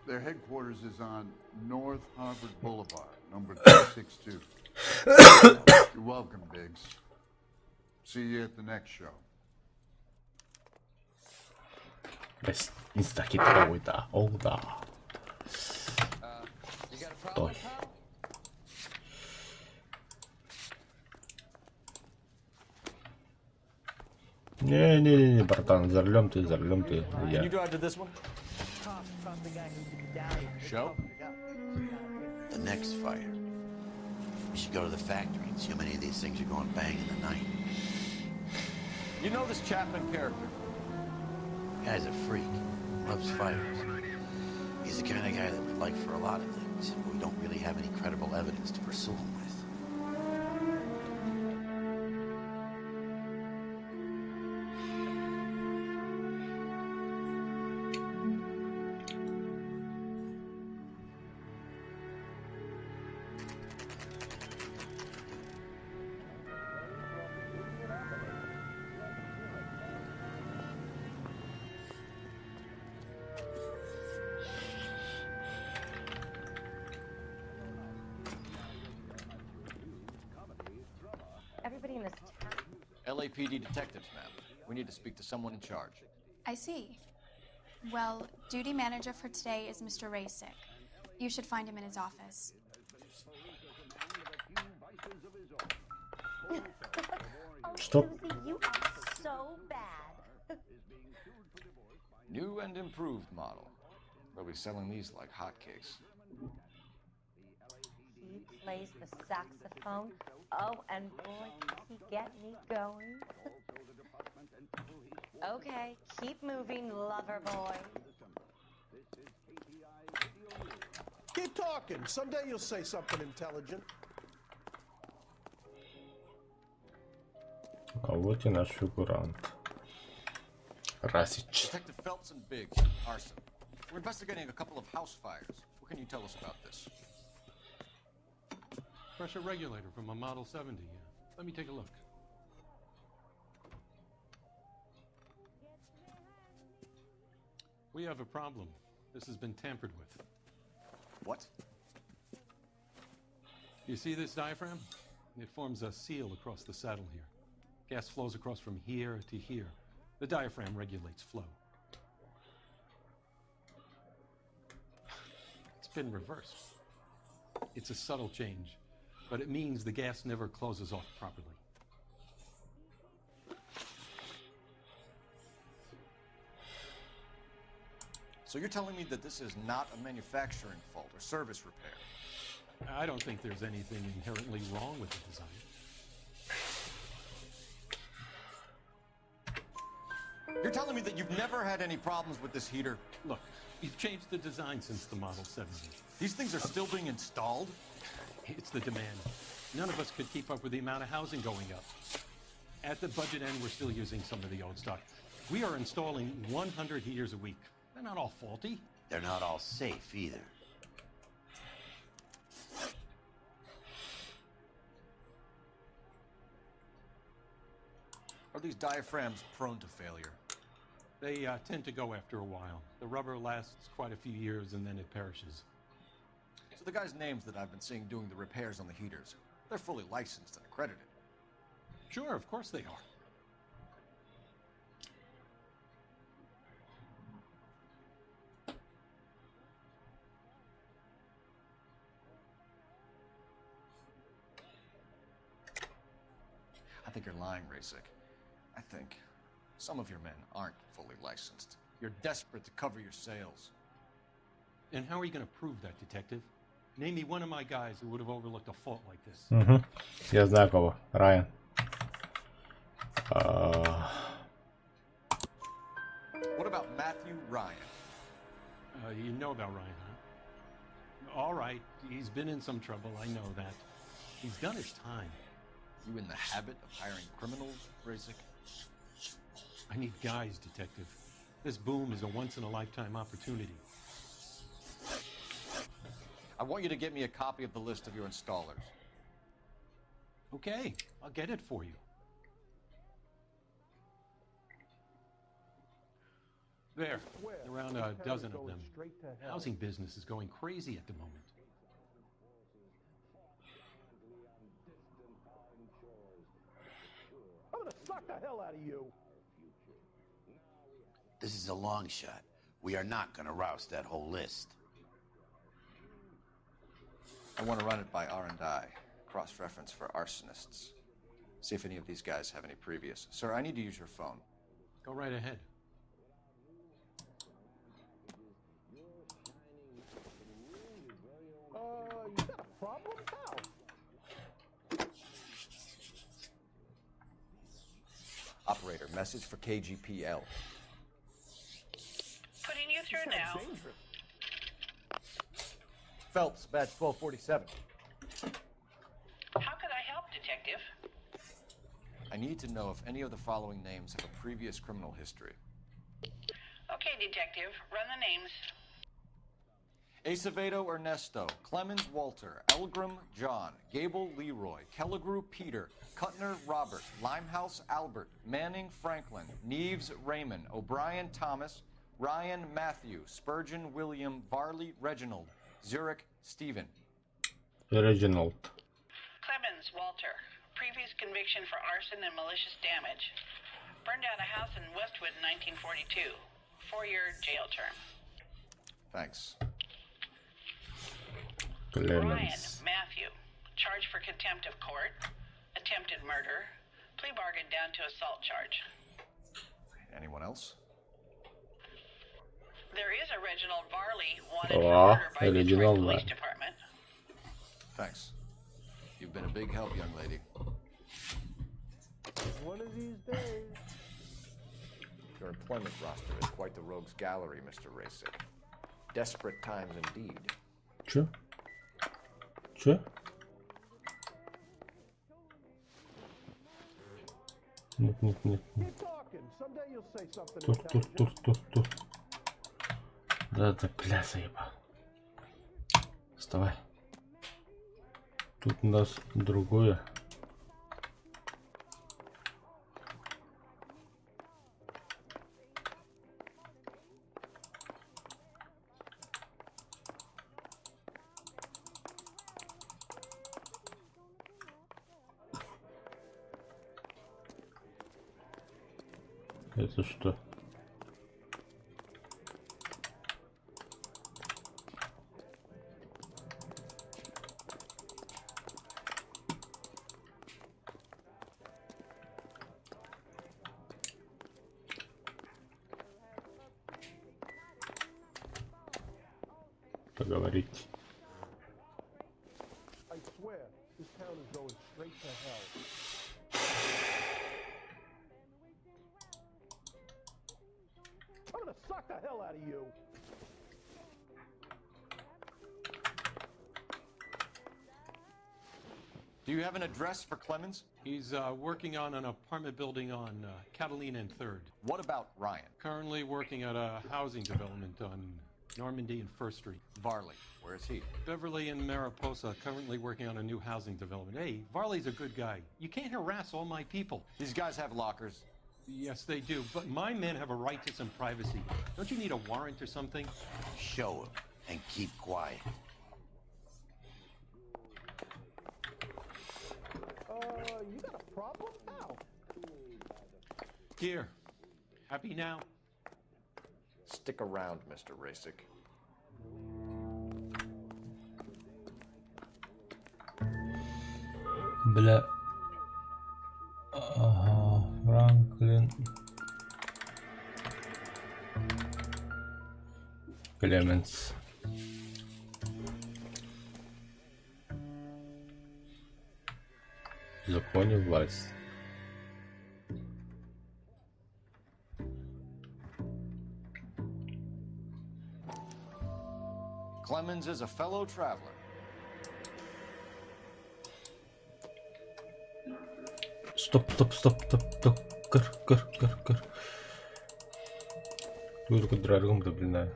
Their headquarters is on North Harvard Boulevard, number 362. You're welcome, Biggs. See you at the next show. Без инстахит да. О, да. Стой. Не, братан, за рулем ты, я. You drive to this one? Show? The next fire. You should go to the factory and see how many of these things are going bang in the night. You know this Chapman character? Guy's a freak. Loves fires. He's the kind of guy that would like for a lot of things, but we don't really have any credible evidence to pursue him with. Everybody in this town. LAPD detectives, ma'am. We need to speak to someone in charge. I see. Well, duty manager for today is Mr. Rasick. You should find him in his office. Что? Susie, you are so bad. New and improved model. They'll be selling these like hotcakes. He plays the saxophone. Oh, and boy, can he get me going. Okay, keep moving, lover boy. Keep talking. Someday you'll say something intelligent. А вот и наш фигурант. Расич. Detective Phelps and Biggs, arson. We're investigating a couple of house fires. What can you tell us about this? Pressure regulator from a Model 70. Let me take a look. We have a problem. This has been tampered with. What? You see this diaphragm? It forms a seal across the saddle here. Gas flows across from here to here. The diaphragm regulates flow. It's been reversed. It's a subtle change, but it means the gas never closes off properly. So you're telling me that this is not a manufacturing fault or service repair? I don't think there's anything inherently wrong with the design. You're telling me that you've never had any problems with this heater? Look, we've changed the design since the Model 70. These things are still being installed? It's the demand. None of us could keep up with the amount of housing going up. At the budget end, we're still using some of the old stock. We are installing 100 heaters a week. They're not all faulty. They're not all safe either. Are these diaphragms prone to failure? They tend to go after a while. The rubber lasts quite a few years and then it perishes. So the guys' names that I've been seeing doing the repairs on the heaters, they're fully licensed and accredited. Sure, of course they are. I think you're lying, Rasick. I think some of your men aren't fully licensed. You're desperate to cover your sales. And how are you going to prove that, detective? Name me one of my guys who would have overlooked a fault like this. Угу. Я знаю кого. Райан. Matthew Ryan. You know about Ryan, huh? All right, he's been in some trouble, I know that. He's done his time. You in the habit of hiring criminals, Rasic? I need guys, Detective. This boom is a once-in-a-lifetime opportunity. I want you to get me a copy of the list of your installers. Okay, I'll get it for you. There, around a dozen of them. Housing business is going crazy at the moment. I'm gonna suck the hell out of you. This is a long shot. We are not gonna roust that whole list. I want to run it by R&I, cross-reference for arsonists. See if any of these guys have any previous. Sir, I need to use your phone. Go right ahead. You got a problem, pal? Operator, message for KGPL. Putting you through now. Phelps, badge 1247. How could I help, Detective? I need to know if any of the following names have a previous criminal history. Okay, Detective, run the names. Acevedo Ernesto, Clemens Walter, Elgram John, Gable Leroy, Kelligrew Peter, Kuttner Robert, Limehouse Albert, Manning Franklin, Neves Raymond, O'Brien Thomas, Ryan Matthew, Spurgeon William, Varley Reginald, Zurich Stephen. Reginald. Clemens Walter, previous conviction for arson and malicious damage. Burned down a house in Westwood in 1942. 4-year jail term. Thanks. Ryan Clemens. Matthew, charged for contempt of court, attempted murder, plea bargain down to assault charge. Anyone else? There is a Reginald Varley wanted for Wow, murder by the Detroit Reginald Police Varley. Department. Thanks. You've been a big help, young lady. One of these days. Your employment roster is quite the rogues gallery, Mr. Rasic. Desperate times indeed. Че? Че? Нет, нет, нет. Keep talking. Someday you'll say something Тур, тур, тур, intelligent. тур, тур. Да, ты бля, заебал. Вставай. Тут у нас другое. Это что? Поговорить. I swear, this town is going straight to hell. I'm gonna suck the hell out of you. Do you have an address for Clemens? He's working on an apartment building on Catalina and 3rd. What about Ryan? Currently working at a housing development on Normandy and 1st Street. Varley, where is he? Beverly and Mariposa, currently working on a new housing development. Hey, Varley's a good guy. You can't harass all my people. These guys have lockers. Yes, they do, but my men have a right to some privacy. Don't you need a warrant or something? Show him and keep quiet. You got a problem, pal? Here. Happy now? Stick around, Mr. Rasic. Бля. Ага, Франклин. Клеменс. В законе власть. Clemens is a fellow traveler. Стоп. Кыр. Только дорогом да, блин.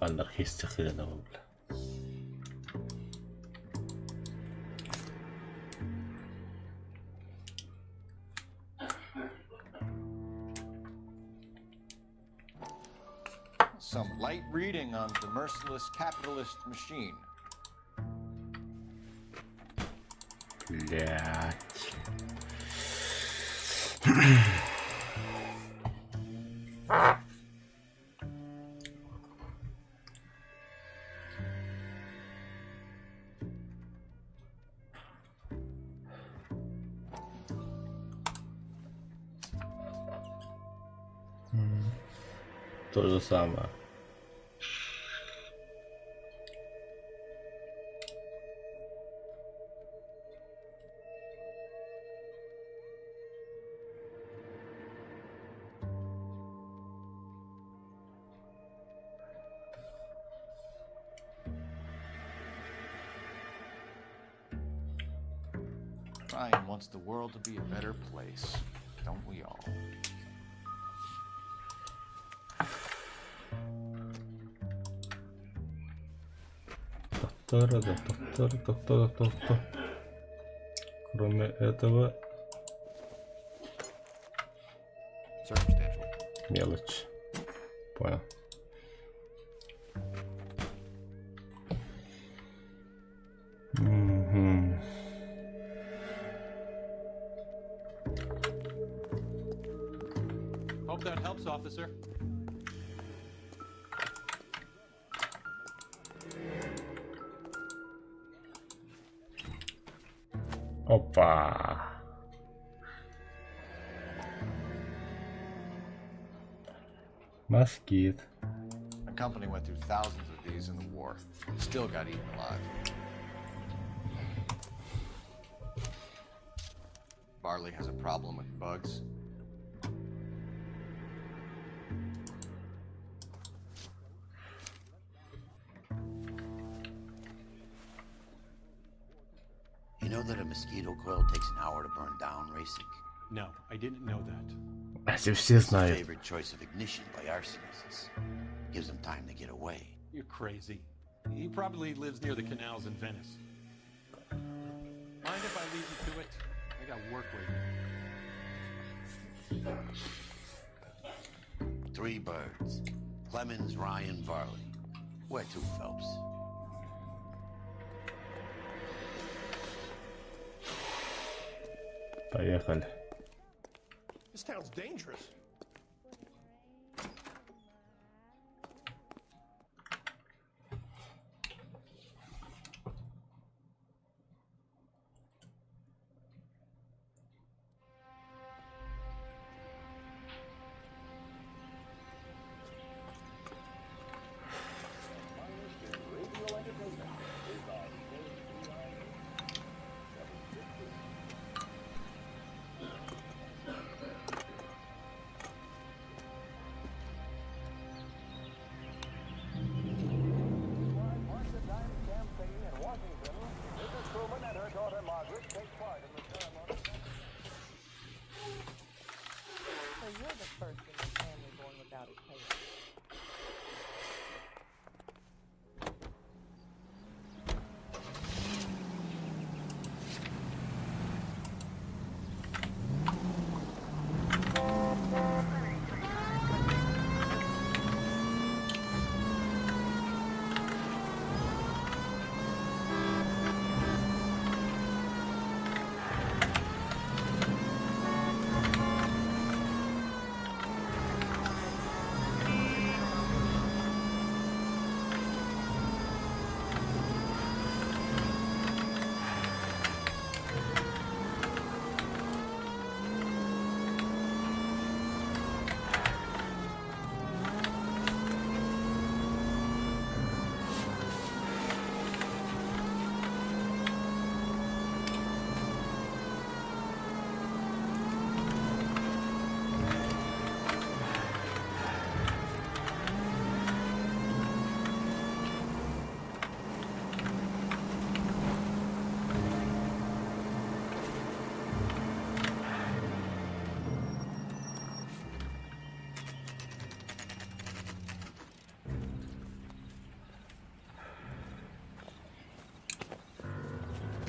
Анархисты хреново, бля. Some light reading on the merciless capitalist machine. Блять. То же самое. Ryan wants the world to be a better place, don't we all? Кроме этого, мелочь. Понял. Hope that helps, officer. Опа. Москит. Our company went through thousands of these in the war. Still got eaten alive. Barley has a problem with bugs. You know that a mosquito coil takes an hour to burn down, Racing? No, I didn't know that. Все знают. Favorite choice of ignition by arsonists. Gives them time to get away. You're crazy. He probably lives near the canals in Venice. Mind if I leave you to it? I got work waiting. 3 birds. Clemens, Ryan, Varley. Where to, Phelps? Поехали. This town's dangerous.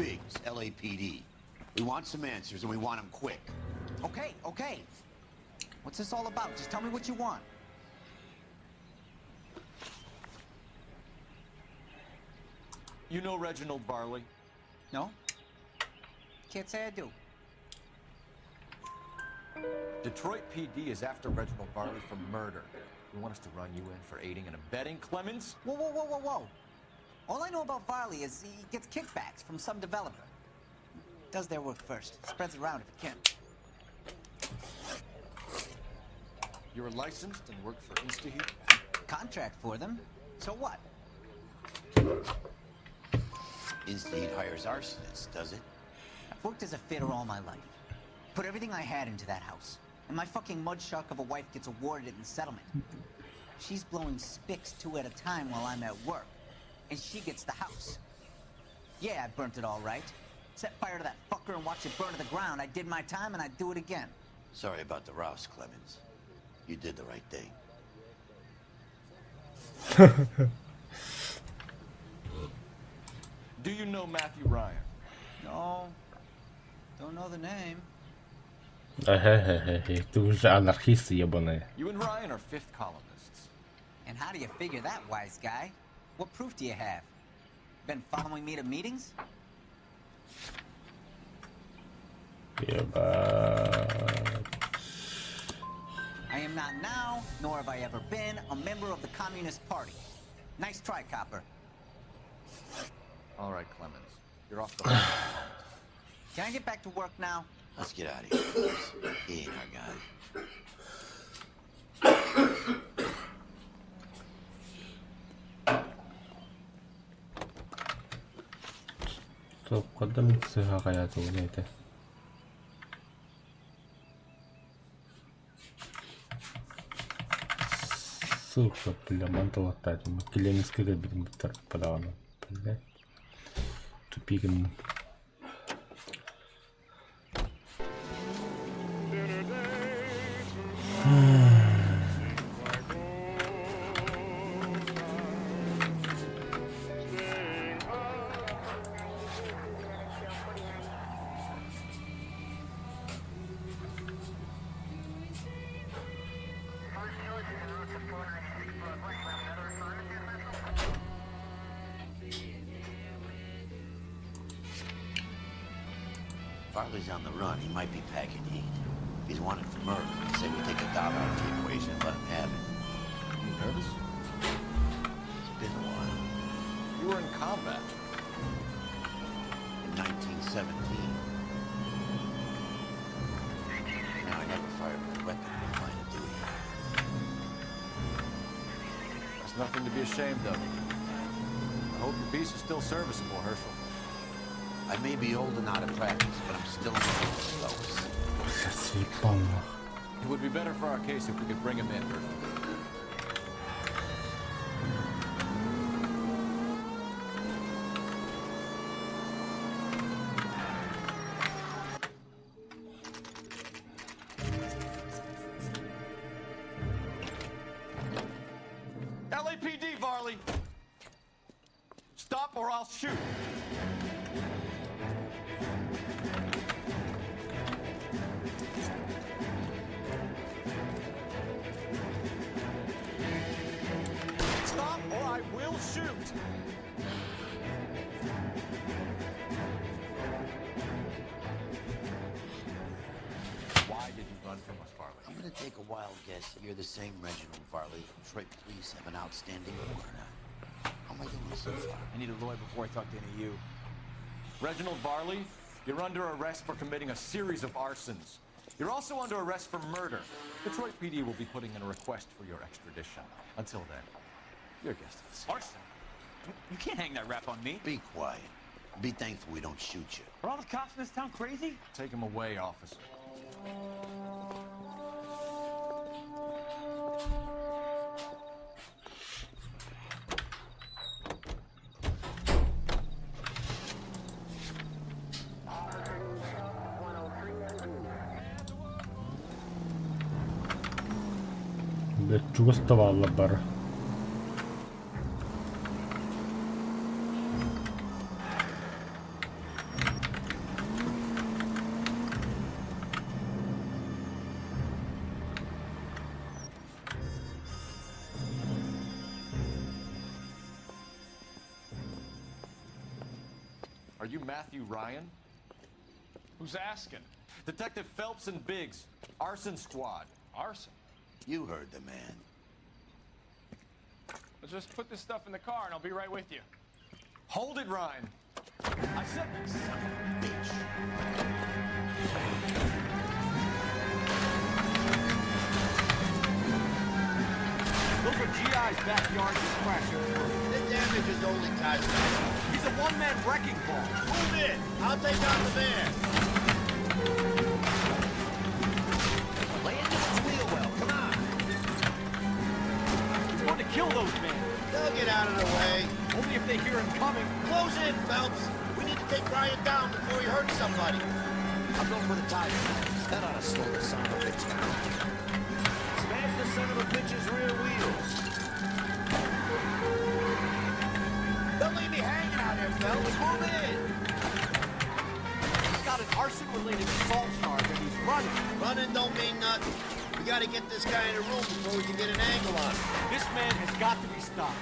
Biggs, LAPD. We want some answers, and we want them quick. Okay, okay. What's this all about? Just tell me what you want. You know Reginald Varley? No? Can't say I do. Detroit PD is after Reginald Varley for murder. You want us to run you in for aiding and abetting, Clemens? Whoa, whoa, whoa, whoa, whoa. All I know about Varley is he gets kickbacks from some developer. Does their work first. Spreads it around if he can. You're licensed and work for InstaHeat? Contract for them. So what? InstaHeat hires arsonists, does it? I've worked as a fitter all my life. Put everything I had into that house. And my fucking mud shark of a wife gets awarded it in settlement. She's blowing spics 2 at a time while I'm at work. And she gets the house. Yeah, I burnt it all right. Set fire to that fucker and watch it burn to the ground. I did my time and I'd do it again. Sorry about the rouse, Clemens. You did the right thing. Do you know Matthew Ryan? No. Don't know the name. Ты уже анархист ебаный. You and Ryan are fifth columnists. And how do you figure that, wise guy? What proof do you have? Been following me to meetings? Ебать. I am not now, nor have I ever been, a member of the Communist Party. Nice try, copper. All right, Clemens. You're off the hook. Can I get back to work now? Let's get out of here, please. He ain't our guy. طب قدمت صيغة حياته وليته. Сука, бля, мантал опять. Мы клемские будем подавано. Бля. Тупиком. Farley's on the run. He might be packing heat. If he's wanted for murder, I say we take $1 out of the equation and let him have it. You nervous? It's been a while. You were in combat. In 1917. Now, I never fired a weapon in the line of duty. That's nothing to be ashamed of. I hope your piece is still serviceable, Herschel. I may be old and out of practice, but I'm still in the slopes. It would be better for our case if we could bring him in, Herschel. LAPD, Varley! Stop or I'll shoot! Stop or I will shoot! Why did you run from us, Varley? I'm gonna take a wild guess that you're the same Reginald Varley. Detroit police have an outstanding warrant on. How am I doing so far? I need a lawyer before I talk to any of you. Reginald Varley, you're under arrest for committing a series of arsons. You're also under arrest for murder. Detroit PD will be putting in a request for your extradition. Until then, your guest is Arson? You can't hang that rap on me. Be quiet. Be thankful we don't shoot you. Are all the cops in this town crazy? Take him away, officer. Giusto alla bar. Are you Matthew Ryan? Who's asking? Detective Phelps and Biggs, arson squad. Arson? You heard the man. Let's just put this stuff in the car and I'll be right with you. Hold it, Ryan. I said, son of a bitch. Those are GI's backyard crashing through. The damage is only cosmetic. He's a one-man wrecking ball. Move in. I'll take out the van. Lay into its wheel well. Come on. He's going to kill those men. They'll get out of the way. Only if they hear him coming. Close in, Phelps. We need to take Ryan down before he hurts somebody. I'll go for the tire. That ought to slow the son of a bitch down. Smash the son of a bitch's rear wheels. Don't leave me hanging out here, Phelps. Move in. He's got an arson-related assault charge and he's running. Running don't mean nothing. We gotta get this guy in a room before we can get an angle on him. This man has got to be stopped.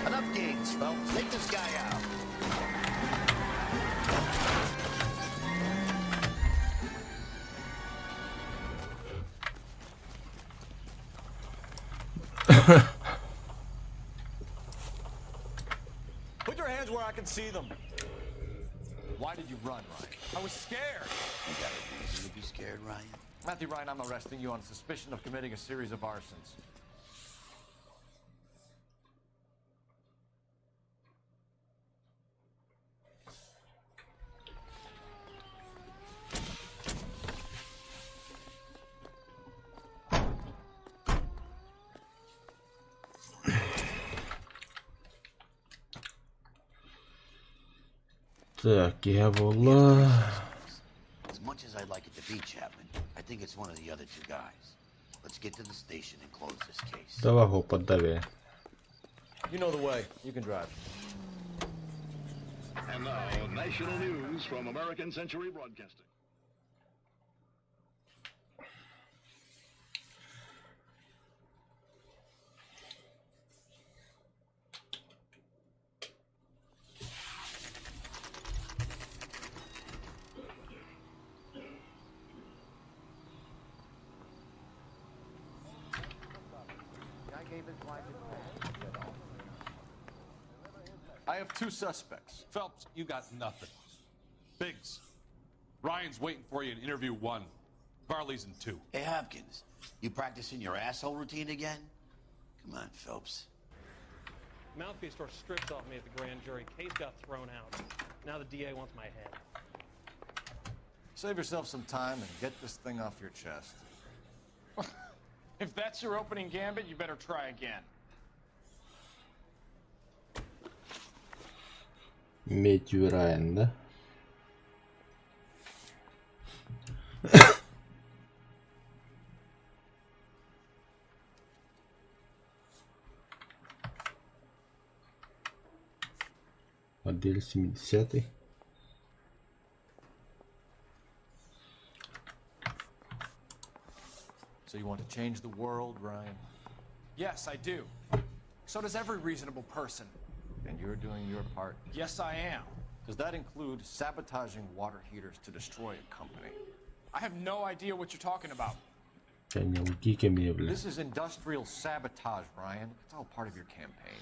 Enough games, Phelps. Take this guy out. Put your hands where I can see them. Why did you run, Ryan? I was scared. You got a reason to be scared, Ryan? Matthew Ryan, I'm arresting you on suspicion of committing a series of arsons. Так, я була. As much as I'd like it to be Chapman, I think it's one of the other two guys. Let's get to the station and close this case. Давай его поддави. You know the way. You can drive. And now, national news from American Century Broadcasting. I have two suspects. Phelps, you got nothing. Biggs, Ryan's waiting for you in interview 1. Carly's in 2. Hey, Hopkins, you practicing your asshole routine again? Come on, Phelps. Mouthpiece store stripped off me at the grand jury. Case got thrown out. Now the DA wants my head. Save yourself some time and get this thing off your chest. If that's your opening gambit, you better try again. Мэтью Райан, да? Модель 70-й. So you want to change the world, Ryan? Yes, I do. So does every reasonable person. And you're doing your part? Yes, I am. Does that include sabotaging water heaters to destroy a company? I have no idea what you're talking about. This is industrial sabotage, Ryan. It's all part of your campaign.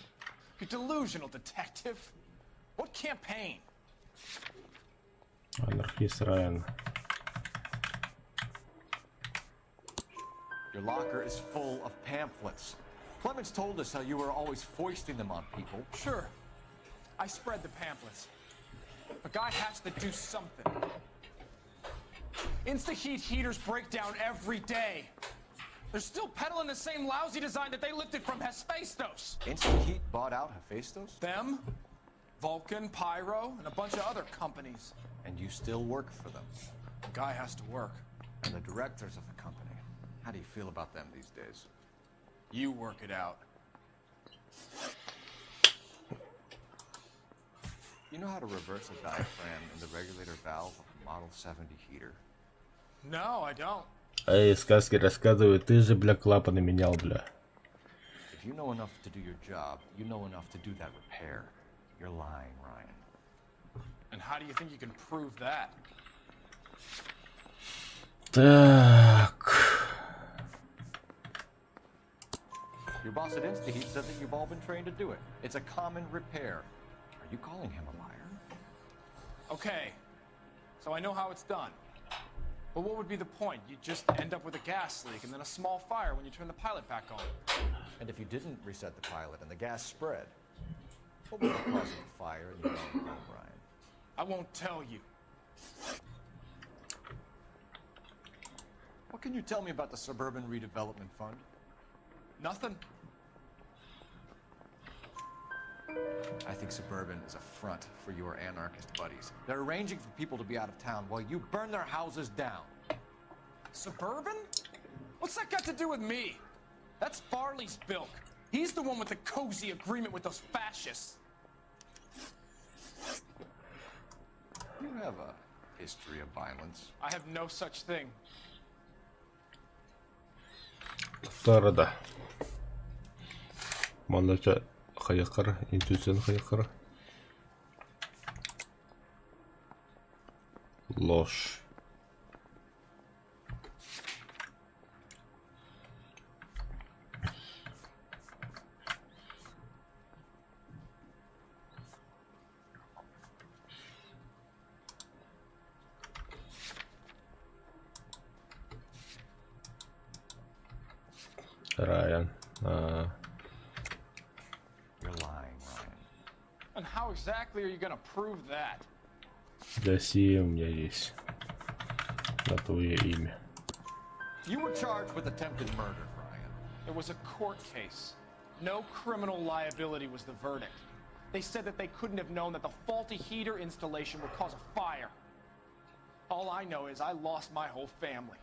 You're delusional, detective. What campaign? Анархист Райан. Your locker is full of pamphlets. Clemens told us how you were always foisting them on people. Sure. I spread the pamphlets. A guy has to do something. Insta-heat heaters break down every day. They're still peddling the same lousy design that they lifted from Hephaestus. Insta-heat bought out Hephaestus? Them, Vulcan, Pyro, and a bunch of other companies. And you still work for them? A guy has to work. And the directors of the company. How do you feel about them these days? You work it out. You know how to reverse a diaphragm in the regulator valve of a Model 70 heater? No, I don't. Эй, сказки рассказывай, ты же, бля, клапаны менял, бля. If you know enough to do your job, you know enough to do that repair. You're lying, Ryan. And how do you think you can prove that? Так. Your boss at InstaHeat said that you've all been trained to do it. It's a common repair. Are you calling him a liar? Okay, so I know how it's done. But what would be the point? You just end up with a gas leak and then a small fire when you turn the pilot back on. And if you didn't reset the pilot and the gas spread, what would cause the fire in your own home, Ryan? I won't tell you. What can you tell me about the Suburban Redevelopment Fund? Nothing. I think Suburban is a front for your anarchist buddies. They're arranging for people to be out of town while you burn their houses down. Suburban? What's that got to do with me? That's Farley's bilk. He's the one with the cozy agreement with those fascists. You have a history of violence. I have no such thing. Tarada. Malacha خيقرة intuition خيقرة. Ложь. Ryan. You're lying, Ryan. And how exactly are you gonna prove that? Досье у меня есть на твое имя. You were charged with attempted murder, Ryan. It was a court case. No criminal liability was the verdict. They said that they couldn't have known that the faulty heater installation would cause a fire. All I know is I lost my whole family.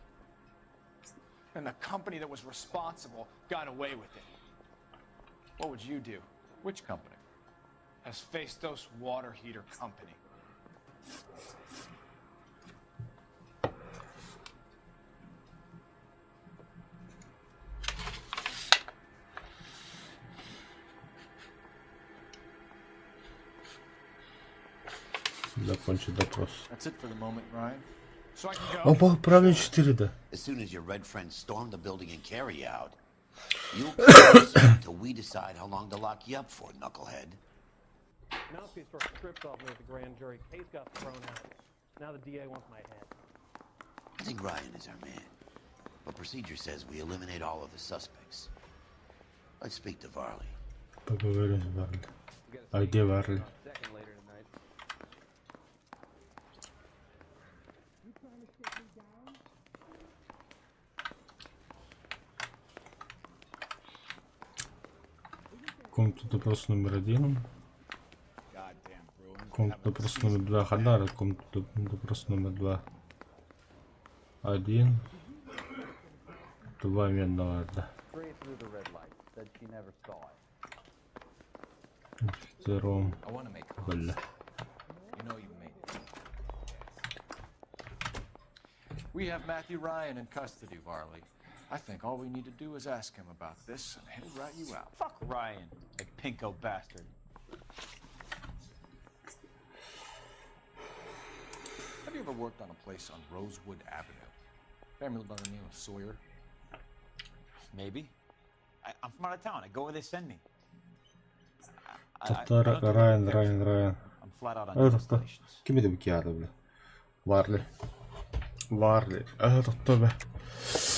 And the company that was responsible got away with it. What would you do? Which company? Hephaestus Water Heater Company. Закончи допрос. That's it for the moment, Ryan. So I can go. Он поправлен 4, да. As soon as your red friends storm the building and carry out, you'll close until we decide how long to lock you up for, knucklehead. Mouthpiece store stripped off me at the grand jury. Case got thrown out. Now the DA wants my head. I think Ryan is our man. But procedure says we eliminate all of the suspects. Let's speak to Varley. Поговорим с Варли. А где Варли? Комната допрос номер 1. Комната допрос номер 2. Хадар. Комната допрос номер 2. 1. 2 Меднарда. Втором. Бля. We have Matthew Ryan in custody, Varley. I think all we need to do is ask him about this, and he'll rat you out. Fuck Ryan, that pinko bastard. Have you ever worked on a place on Rosewood Avenue? Family by the name of Sawyer? Maybe. I'm from out of town. I go where they send me. Райан. I'm flat out on Это что? Кем это букиада, бля? Варли. Это кто, бля?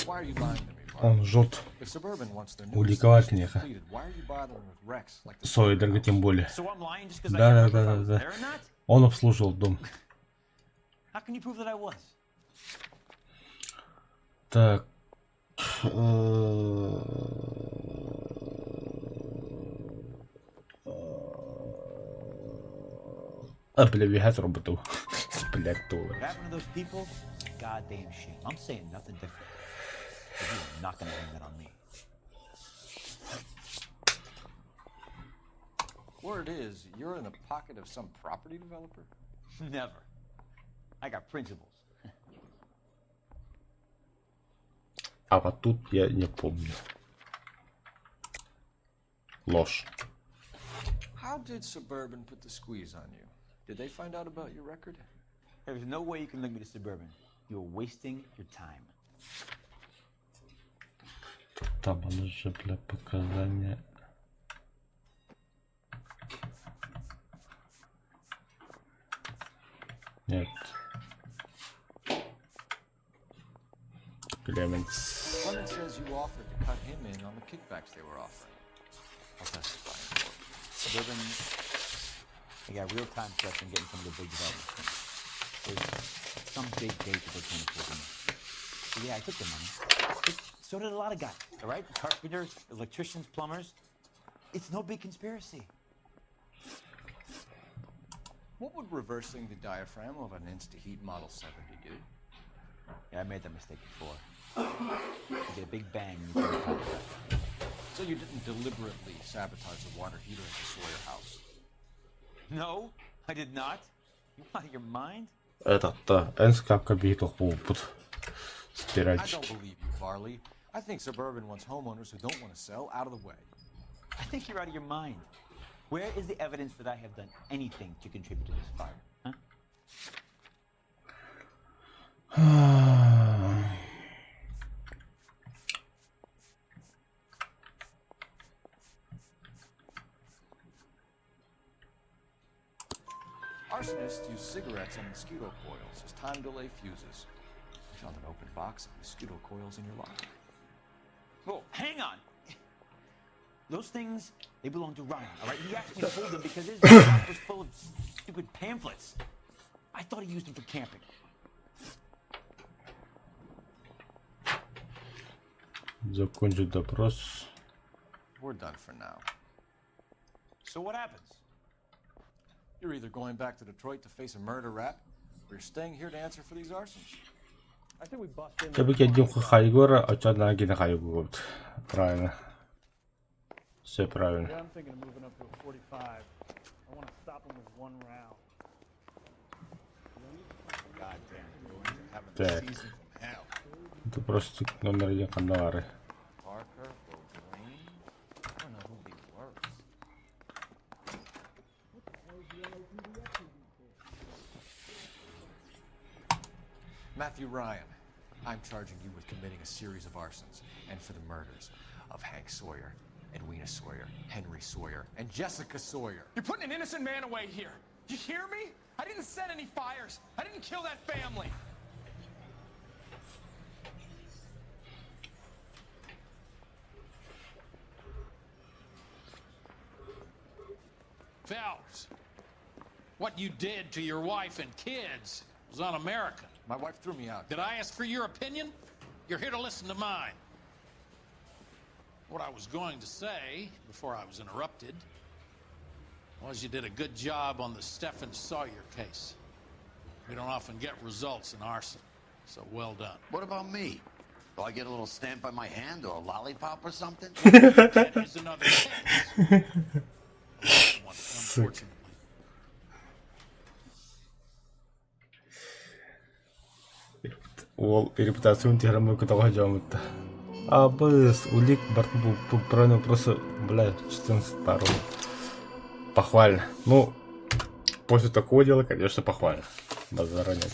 Why are you lying to me, Varley? Он жжет. If Suburban wants their new Уликовать installation неха. completed, why are you bothering with Rex like this? Сойдерга тем более. So I'm lying just because I can't remember if I was there or Да. not? Он обслуживал дом. How can you prove that I was? Так. Облевихать роботов. Блять, What happened to those people? Goddamn shame. I'm saying nothing different. But you're not gonna hang that on me. Word is, you're in the pocket of some property developer? Never. I got principles. А вот тут я не помню. Ложь. How How did Suburban put the squeeze on you? Did they find out about your record? There's no way you can link me to Suburban. You're wasting your time. Табан уже для показания. Нет. Clemens. Clemens says you offered to cut him in on the kickbacks they were offering. I'll testify in court. Suburban, they got real-time threats on getting some of the big developments. There's some big date that they're trying to put in. So yeah, I took the money. But so did a lot of guys, all right? Carpenters, electricians, plumbers. It's no big conspiracy. What would reversing the diaphragm of an Insta-Heat Model 70 do? Yeah, I made that mistake before. You get a big bang. You can cut it. So you didn't deliberately sabotage the water heater at the Sawyer house? No, I did not. You out of your mind? Этот-то Энскапка бит хупут. I don't Спиральчики. believe you, Varley. I think Suburban wants homeowners who don't want to sell out of the way. I think you're out of your mind. Where is the evidence that I have done anything to contribute to this fire? Huh? Arsonists use cigarettes and mosquito coils as time delay fuses. I found an open box of mosquito coils in your locker. Whoa, hang on. Those things, they belong to Ryan, all right? He asked me to hold them because his box was full of stupid pamphlets. I thought he used them for camping. Закончить допрос. We're done for now. So what happens? You're either going back to Detroit to face a murder rap, or you're staying here to answer for these arsons. I think we bust in. Тебе один хайгора, а чё на один хайгор. Правильно. Все правильно. Yeah, I'm thinking of moving up to a 45. I want to stop him with one round. God damn, you're having Так. a season from hell. Это просто номер один канары. Parker, O'Dwayne. I don't know who'd be worse. Matthew Ryan, I'm charging you with committing a series of arsons and for the murders of Hank Sawyer, Edwina Sawyer, Henry Sawyer, and Jessica Sawyer. You're putting an innocent man away here. You hear me? I didn't set any fires. I didn't kill that family. Phelps, what you did to your wife and kids was un-American. My wife threw me out. Did I ask for your opinion? You're here to listen to mine. What I was going to say, before I was interrupted, was you did a good job on the Stephen Sawyer case. We don't often get results in arson, so well done. What about me? Do I get a little stamp by my hand or a lollipop or something? That is another case. Unfortunately. Ол репутацию термину каталога жамытта. А біз улик бұрын просто, бля, 14 пару. Похвально. Ну, после такого дела, конечно, похвально. Базара нет.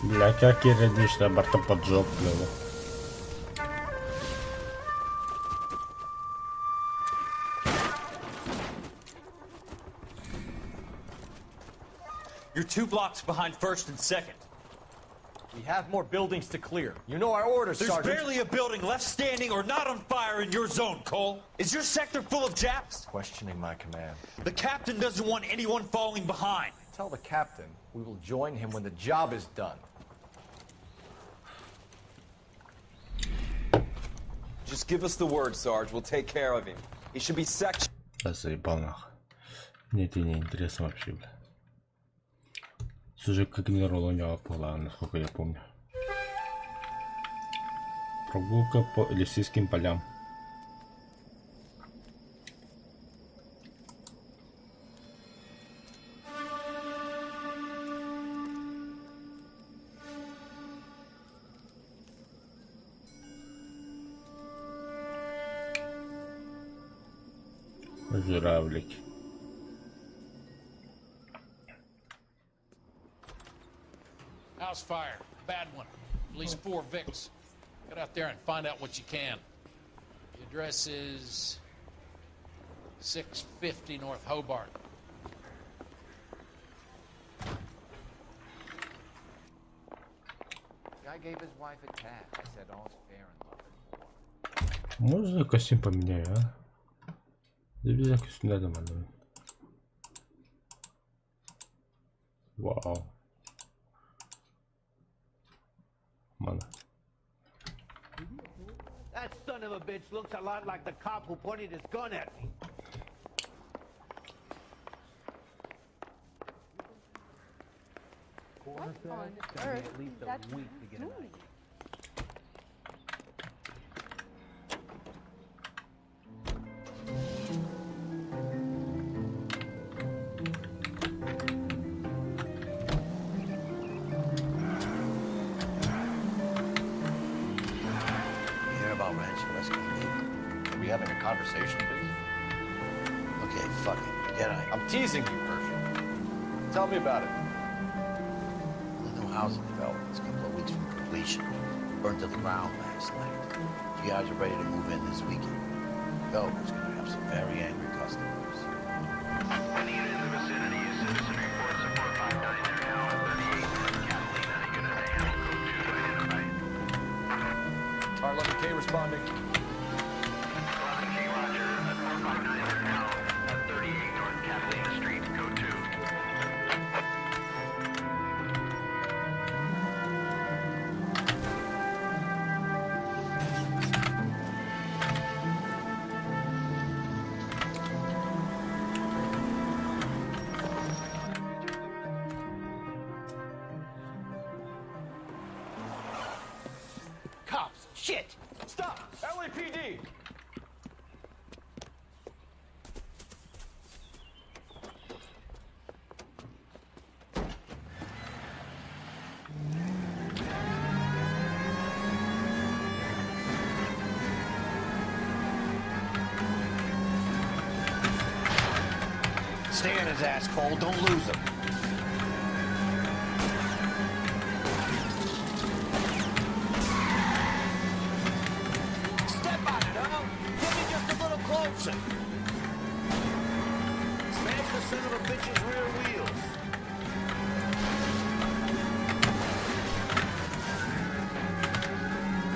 Бля, как иронично, борта поджог, бля. You're 2 blocks behind 1st and 2nd. We have more buildings to clear. You know our orders, There's Sergeant. barely a building left standing or not on fire in your zone, Cole. Is your sector full of Japs? Questioning my command. The captain doesn't want anyone falling behind. Tell the captain we will join him when the job is done. Just give us the word, Sarge. We'll take care of him. He should be sectioned. Я заебал нахуй. Мне это не интересно вообще, бля. Сюжет как генерал у него была, насколько я помню. Прогулка по Элисийским полям. Журавлик. House fire. Bad one. At least 4 Vicks. Get out there and find out what you can. The address is 650 North Hobart. Guy gave his wife a cat. I said all's fair in love. Можно костюм поменяю, а? Да без костюм надо, ман. Вау. Мана. That son of a bitch looks a lot like the cop who pointed his gun at me. What on earth is that doing? Are we having a conversation, please? Okay, fuck it. Forget I. I'm teasing you, Pershing. Tell me about it. The new housing development's a couple of weeks from completion. Burned to the ground last night. You guys are ready to move in this weekend. Developer's gonna have some very angry customers. Any unit in the vicinity, citizen reports of 459 there now at 38 North Catalina. Unit A has code 2 to identify. R11K responding. 11K Roger, at 459 there now at 38 North Catalina Street, code 2. Cops! Shit! Stop! LAPD! Stay on his ass, Cole. Don't lose him. Step on it, huh? Get me just a little closer. Smash the son of a bitch's rear wheels.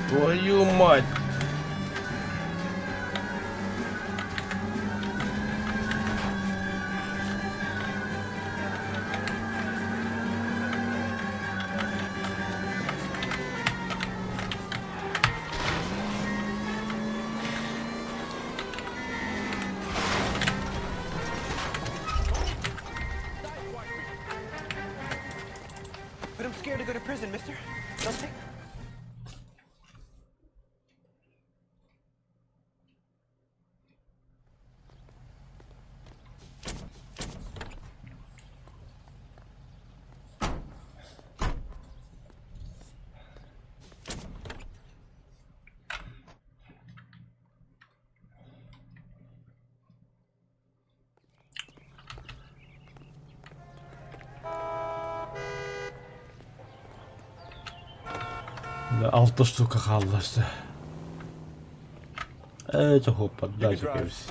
Твою мать! But I'm scared to go to prison, mister. Don't take... Да, 6 штука қалды. Чого поддать якось.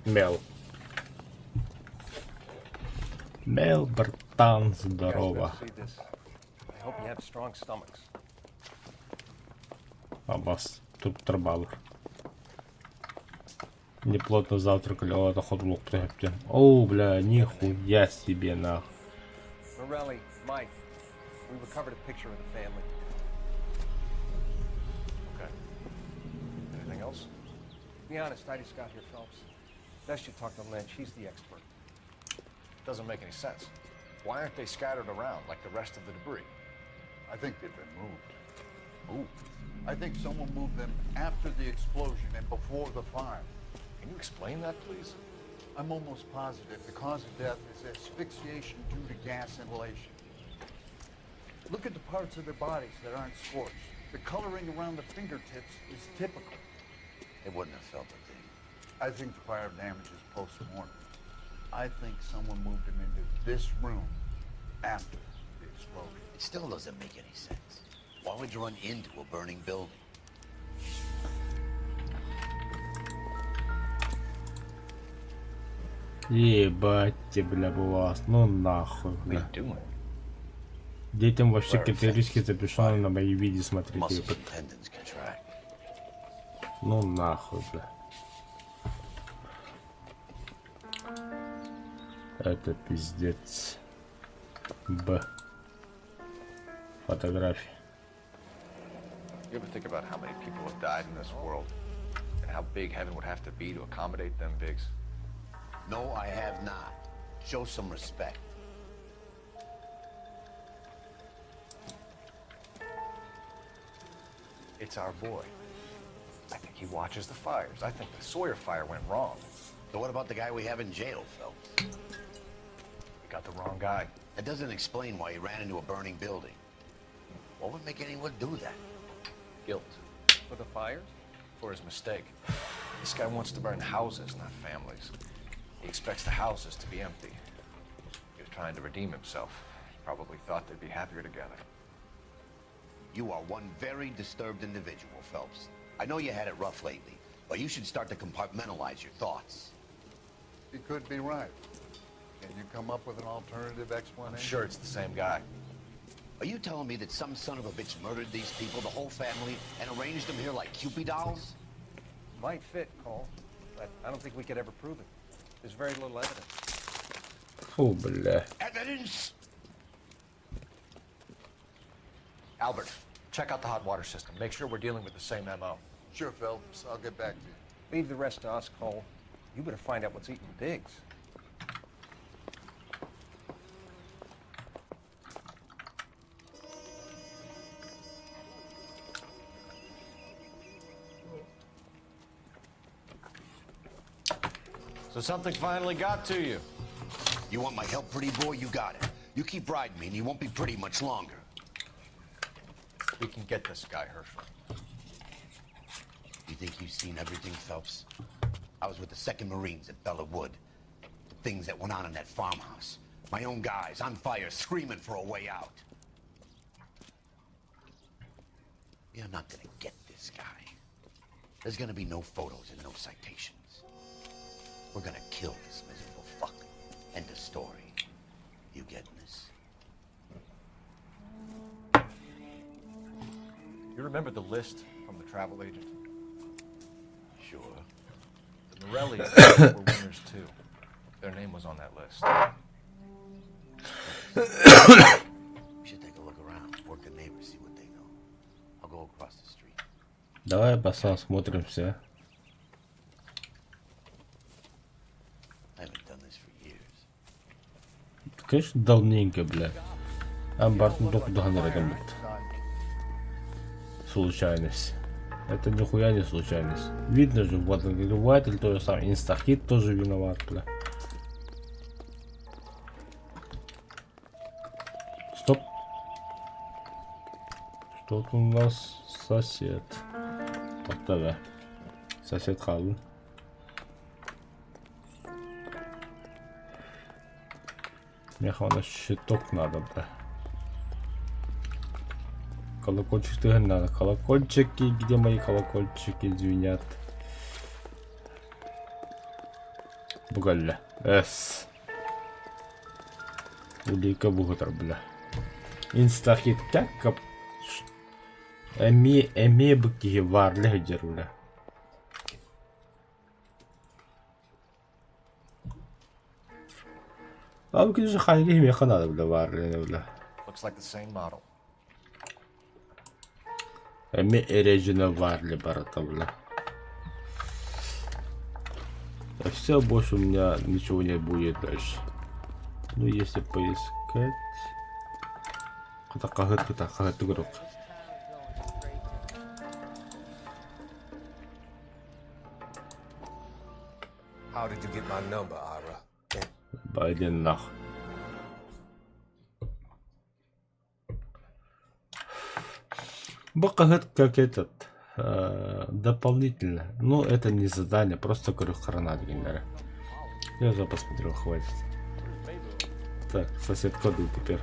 Мел. Мел, братан, здорово. I hope you have strong stomachs. Абас, тут трабалр. Неплотно завтракали, а это ход лук приготовил. О, бля, нихуя себе, нах. Morelli, Mike, we recovered a picture of the family. Okay. Anything else? Be honest, I just got here, Phelps. Best you talk to Lynn, she's the expert. Doesn't make any sense. Why aren't they scattered around like the rest of the debris? I think they've been moved. Moved? I think someone moved them after the explosion and before the fire. Can you explain that, please? I'm almost positive the cause of death is asphyxiation due to gas inhalation. Look at the parts of their bodies that aren't scorched. The coloring around the fingertips is typical. They wouldn't have felt a thing. I think the fire damage is post-mortem. I think someone moved them into this room after the explosion. It still doesn't make any sense. Why would you run into a burning building? Ебать тебе, бля, вас, ну нахуй, бля. Детям вообще какие-то риски запрещено на мои видео смотреть, ебать. Ну нахуй, бля. Это пиздец. Б. Фотографии. You ever think about how many people have died in this world? And how big heaven would have to be to accommodate them, Biggs? No, I have not. Show some respect. It's our boy. I think he watches the fires. I think the Sawyer fire went wrong. So what about the guy we have in jail, Phelps? We got the wrong guy. That doesn't explain why he ran into a burning building. What would make anyone do that? Guilt. For the fires? For his mistake. This guy wants to burn houses, not families. He expects the houses to be empty. He was trying to redeem himself. He probably thought they'd be happier together. You are one very disturbed individual, Phelps. I know you had it rough lately, but you should start to compartmentalize your thoughts. He could be right. Can you come up with an alternative explanation? I'm sure it's the same guy. Are you telling me that some son of a bitch murdered these people, the whole family, and arranged them here like Cupid dolls? Might fit, Cole, but I don't think we could ever prove it. There's very little evidence. Фу, бля. Evidence? Albert, check out the hot water system. Make sure we're dealing with the same MO. Sure, Phelps. I'll get back to you. Leave the rest to us, Cole. You better find out what's eating Biggs. So something finally got to you. You want my help, pretty boy? You got it. You keep riding me and you won't be pretty much longer. We can get this guy, Herschel. You think you've seen everything, Phelps? I was with the 2nd Marines at Bella Wood. The things that went on in that farmhouse. My own guys on fire, screaming for a way out. You're not gonna get this guy. There's gonna be no photos and no citations. We're gonna kill this miserable fuck. End of story. You getting this? You remember the list from the travel agent? Sure. The Morellis were winners too. Their name was on that list. We should take a look around, work the neighbors, see what they know. I'll go across the street. Давай посмотримся. I haven't done this for years. Конечно, давненько, бля. Бартон только догонять. Случайность. Это нихуя не случайность. Видно же, вот нагреватель то же самое. Инстахит тоже виноват, бля. Стоп. Что-то у нас сосед. Вот тогда. Сосед Халун. Мне хвана щиток надо, бля. Колокольчики надо. Колокольчики, где мои колокольчики звенят? بقول له بس اللي كبوه بله انستاكيت كاكب امي بكي var له جروله abi كده خليهم يخنا ولا var ولا Looks like the same model. امي оригинал var ли баратабла. Все, больше у меня ничего не будет дальше. Ну, если поискать... Какая-то группа. How did you get my number, Ira? Байден нахуй. Бака как этот... дополнительно. Ну, это не задание, просто говорю хрена генерал. Я уже посмотрел, хватит. Так, сосед коду теперь.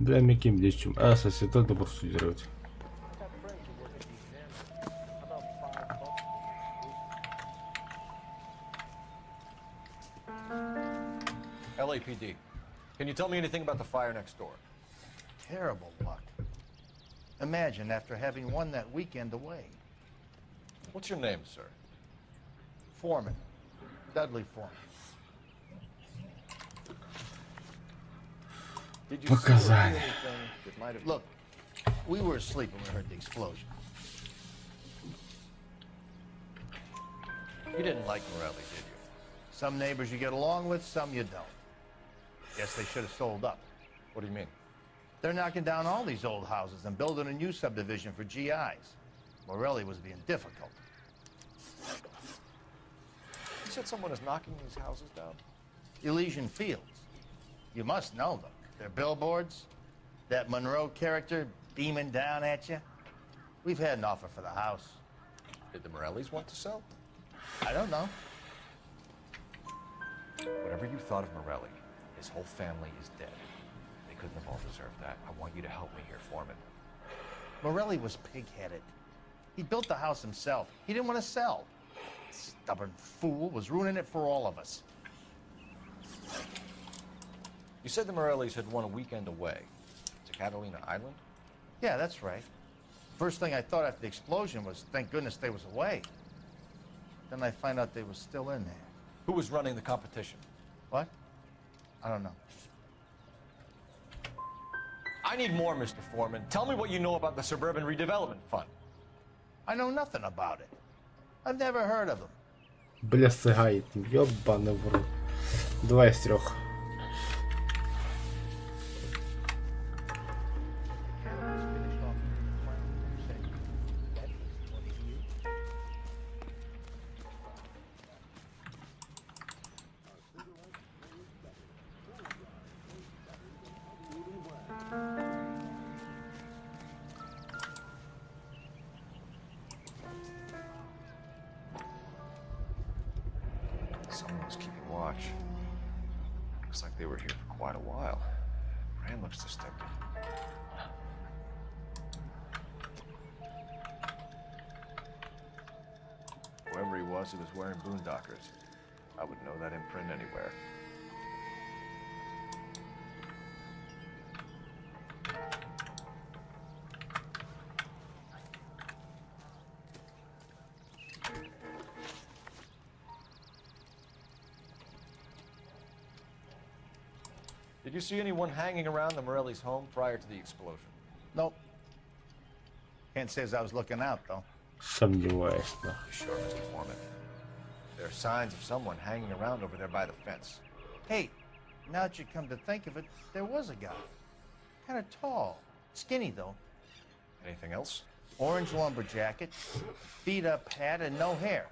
Бля, мяким дичем. А, сосед, надо просудировать. LAPD. Can you tell me anything about the fire next door? Terrible luck. Imagine after having won that weekend away. What's your name, sir? Foreman. Dudley Foreman. Did you see anything that might have... Look, we were asleep when we heard the explosion. You didn't like Morelli, did you? Some neighbors you get along with, some you don't. Guess they should have sold up. What do you mean? They're knocking down all these old houses and building a new subdivision for GIs. Morelli was being difficult. You said someone is knocking these houses down? Elysian Fields. You must know them. Their billboards, that Monroe character beaming down at you. We've had an offer for the house. Did the Morellis want to sell? I don't know. Whatever you thought of Morelli, his whole family is dead. They couldn't have all deserved that. I want you to help me here, Foreman. Morelli was pig-headed. He built the house himself. He didn't want to sell. Stubborn fool was ruining it for all of us. You said the Morellis had won a weekend away to Catalina Island? Yeah, that's right. First thing I thought after the explosion was, thank goodness they was away. Then I find out they was still in there. Who was running the competition? What? I don't know. I need more, Mr. Foreman. Tell me what you know about the Suburban Redevelopment Fund. I know nothing about it. I've never heard of them. Бля, сыгает. Ёбаный в рот. 2 из 3. Someone was keeping watch. Looks like they were here for quite a while. Rand looks disturbed. Whoever he was wearing boondockers. I would know that imprint anywhere. Did you see anyone hanging around the Morellis' home prior to the explosion? Nope. Can't say as I was looking out, though. Сомневаюсь, да. You sure, Mr. Foreman? There are signs of someone hanging around over there by the fence. Hey, now that you come to think of it, there was a guy. Kind of tall. Skinny, though. Anything else? Orange lumber jacket, beat-up hat, and no hair.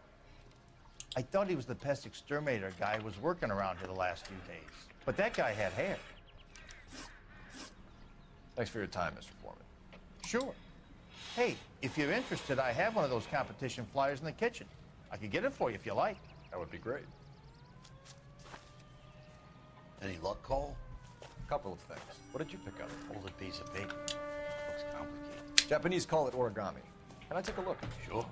I thought he was the pest exterminator guy who was working around here the last few days. But that guy had hair. Thanks for your time, Mr. Foreman. Sure. Hey, if you're interested, I have one of those competition flyers in the kitchen. I could get it for you if you like. That would be great. Any luck, Cole? A couple of things. What did you pick up? Hold a piece of paper. Looks complicated. Japanese call it origami. Can I take a look? Sure.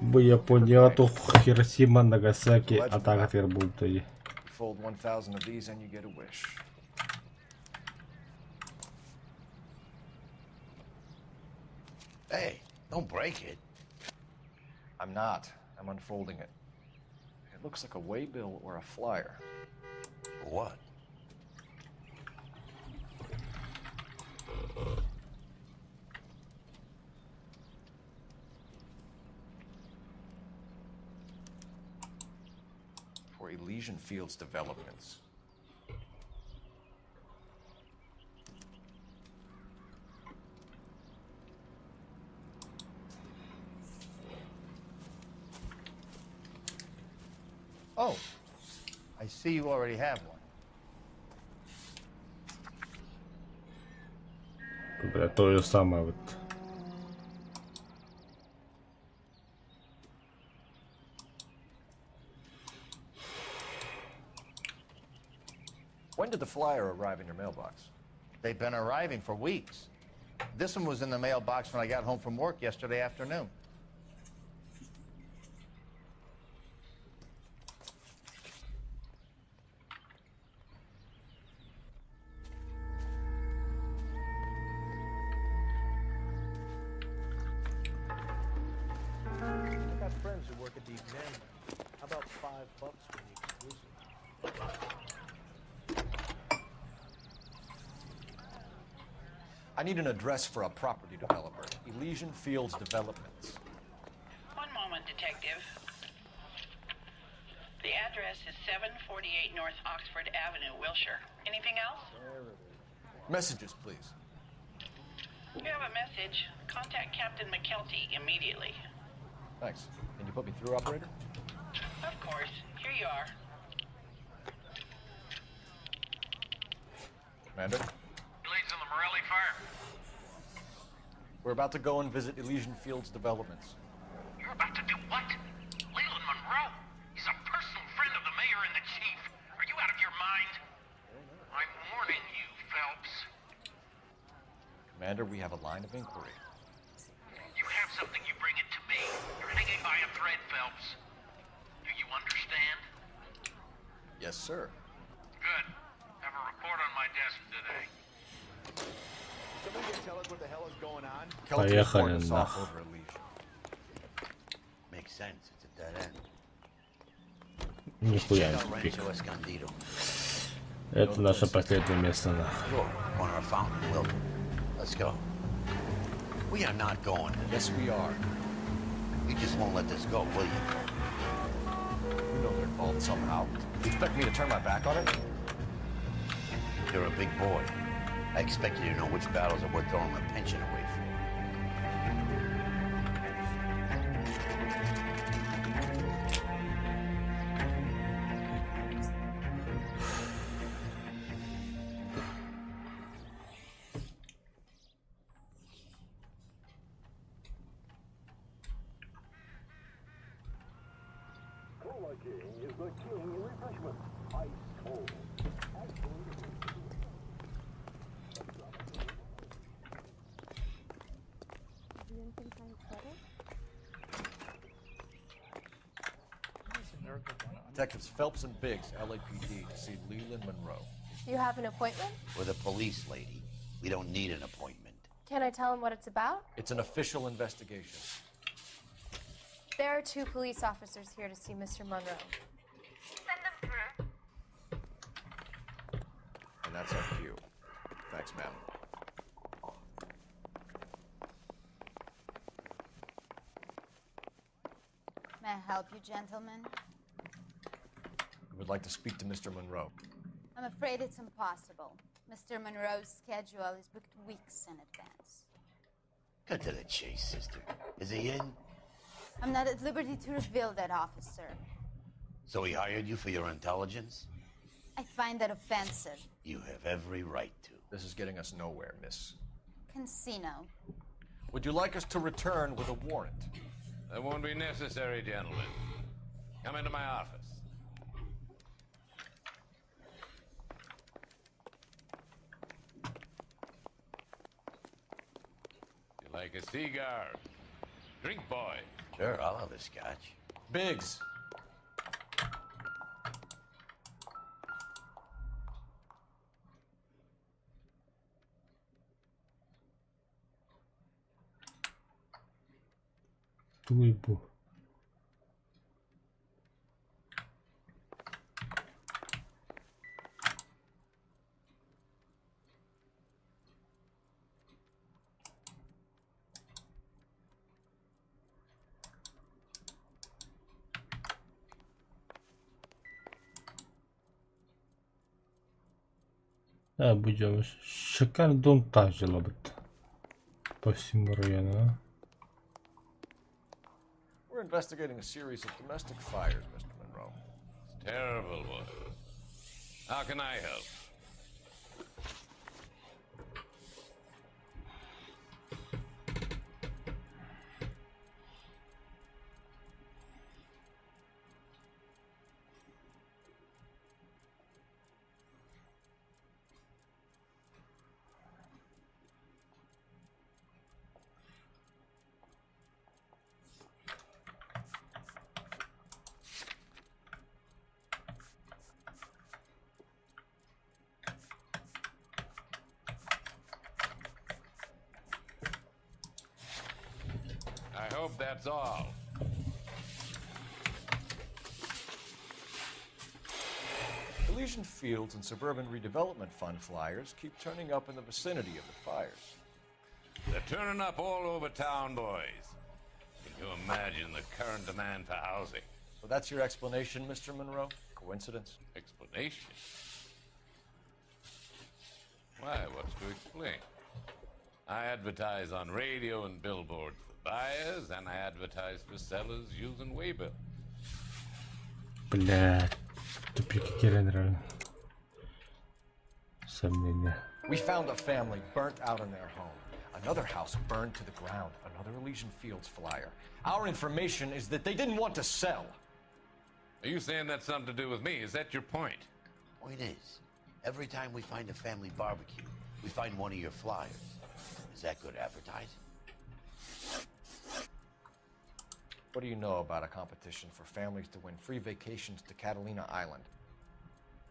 Бо Японіату Хіросіма, Нагасакі, атака тепер буде тоді. Fold 1,000 of these and you get a wish. Hey, don't break it. I'm not. I'm unfolding it. It looks like a waybill or a flyer. What? For Elysian Fields Developments. Oh, I see you already have one. Бля, то же самое вот. When did the flyer arrive in your mailbox? They've been arriving for weeks. This one was in the mailbox when I got home from work yesterday afternoon. I got friends who work at the Examiner. How about $5 for the exclusive? I need an address for a property developer. Elysian Fields Developments. One moment, Detective. The address is 748 North Oxford Avenue, Wilshire. Anything else? Messages, please. You have a message. Contact Captain McKelty immediately. Thanks. Can you put me through, operator? Of course. Here you are. Commander? Leads on the Morelli fire. We're about to go and visit Elysian Fields Developments. You're about to do what? Leland Monroe? He's a personal friend of the mayor and the chief. Are you out of your mind? I'm warning you, Phelps. Commander, we have a line of inquiry. You have something, you bring it to me. You're hanging by a thread, Phelps. Do you understand? Yes, sir. Good. Have a report on my desk today. Somebody can tell us what the hell is going on? Поехали us off нахуй. over Elysian. Makes sense. It's a dead end. Нихуя не Check out тупик. Rancho Escondido. Это наше последнее место нахуй. Sure. Corner of Fountain, Wilton. Let's go. We are not going. Yes, we are. You just won't let this go, will you? You know they're involved somehow. You expect me to turn my back on it? You're a big boy. I expect you to know which battles are worth throwing my pension away for. Cola King is the king in refreshment. Ice cold. Detectives Phelps and Biggs, LAPD, to see Leland Monroe. You have an appointment? With a police lady. We don't need an appointment. Can I tell him what it's about? It's an official investigation. There are 2 police officers here to see Mr. Monroe. Send them through. And that's our cue. Thanks, ma'am. May I help you, gentlemen? We would like to speak to Mr. Monroe. I'm afraid it's impossible. Mr. Monroe's schedule is booked weeks in advance. Cut to the chase, sister. Is he in? I'm not at liberty to reveal that, officer. So he hired you for your intelligence? I find that offensive. You have every right to. This is getting us nowhere, miss. Casino. Would you like us to return with a warrant? That won't be necessary, gentlemen. Come into my office. You like a cigar? Drink, boy. Sure, I'll have a scotch. Biggs. Ой, бог. Будем. Шикарный дом также лобит. По всему району. We're investigating a series of domestic fires, Mr. Monroe. Terrible one. How can I help? I hope that's all. Elysian Fields and Suburban Redevelopment Fund flyers keep turning up in the vicinity of the fires. They're turning up all over town, boys. Can you imagine the current demand for housing? So that's your explanation, Mr. Monroe? Coincidence? Explanation? Why, what's to explain? I advertise on radio and billboards for buyers, and I advertise for sellers using Waybill. Блядь. Тупик генерал. Сомнения. We found a family burnt out in their home. Another house burned to the ground. Another Elysian Fields flyer. Our information is that they didn't want to sell. Are you saying that's something to do with me? Is that your point? Point is, every time we find a family barbecue, we find one of your flyers. Is that good advertising? What do you know about a competition for families to win free vacations to Catalina Island?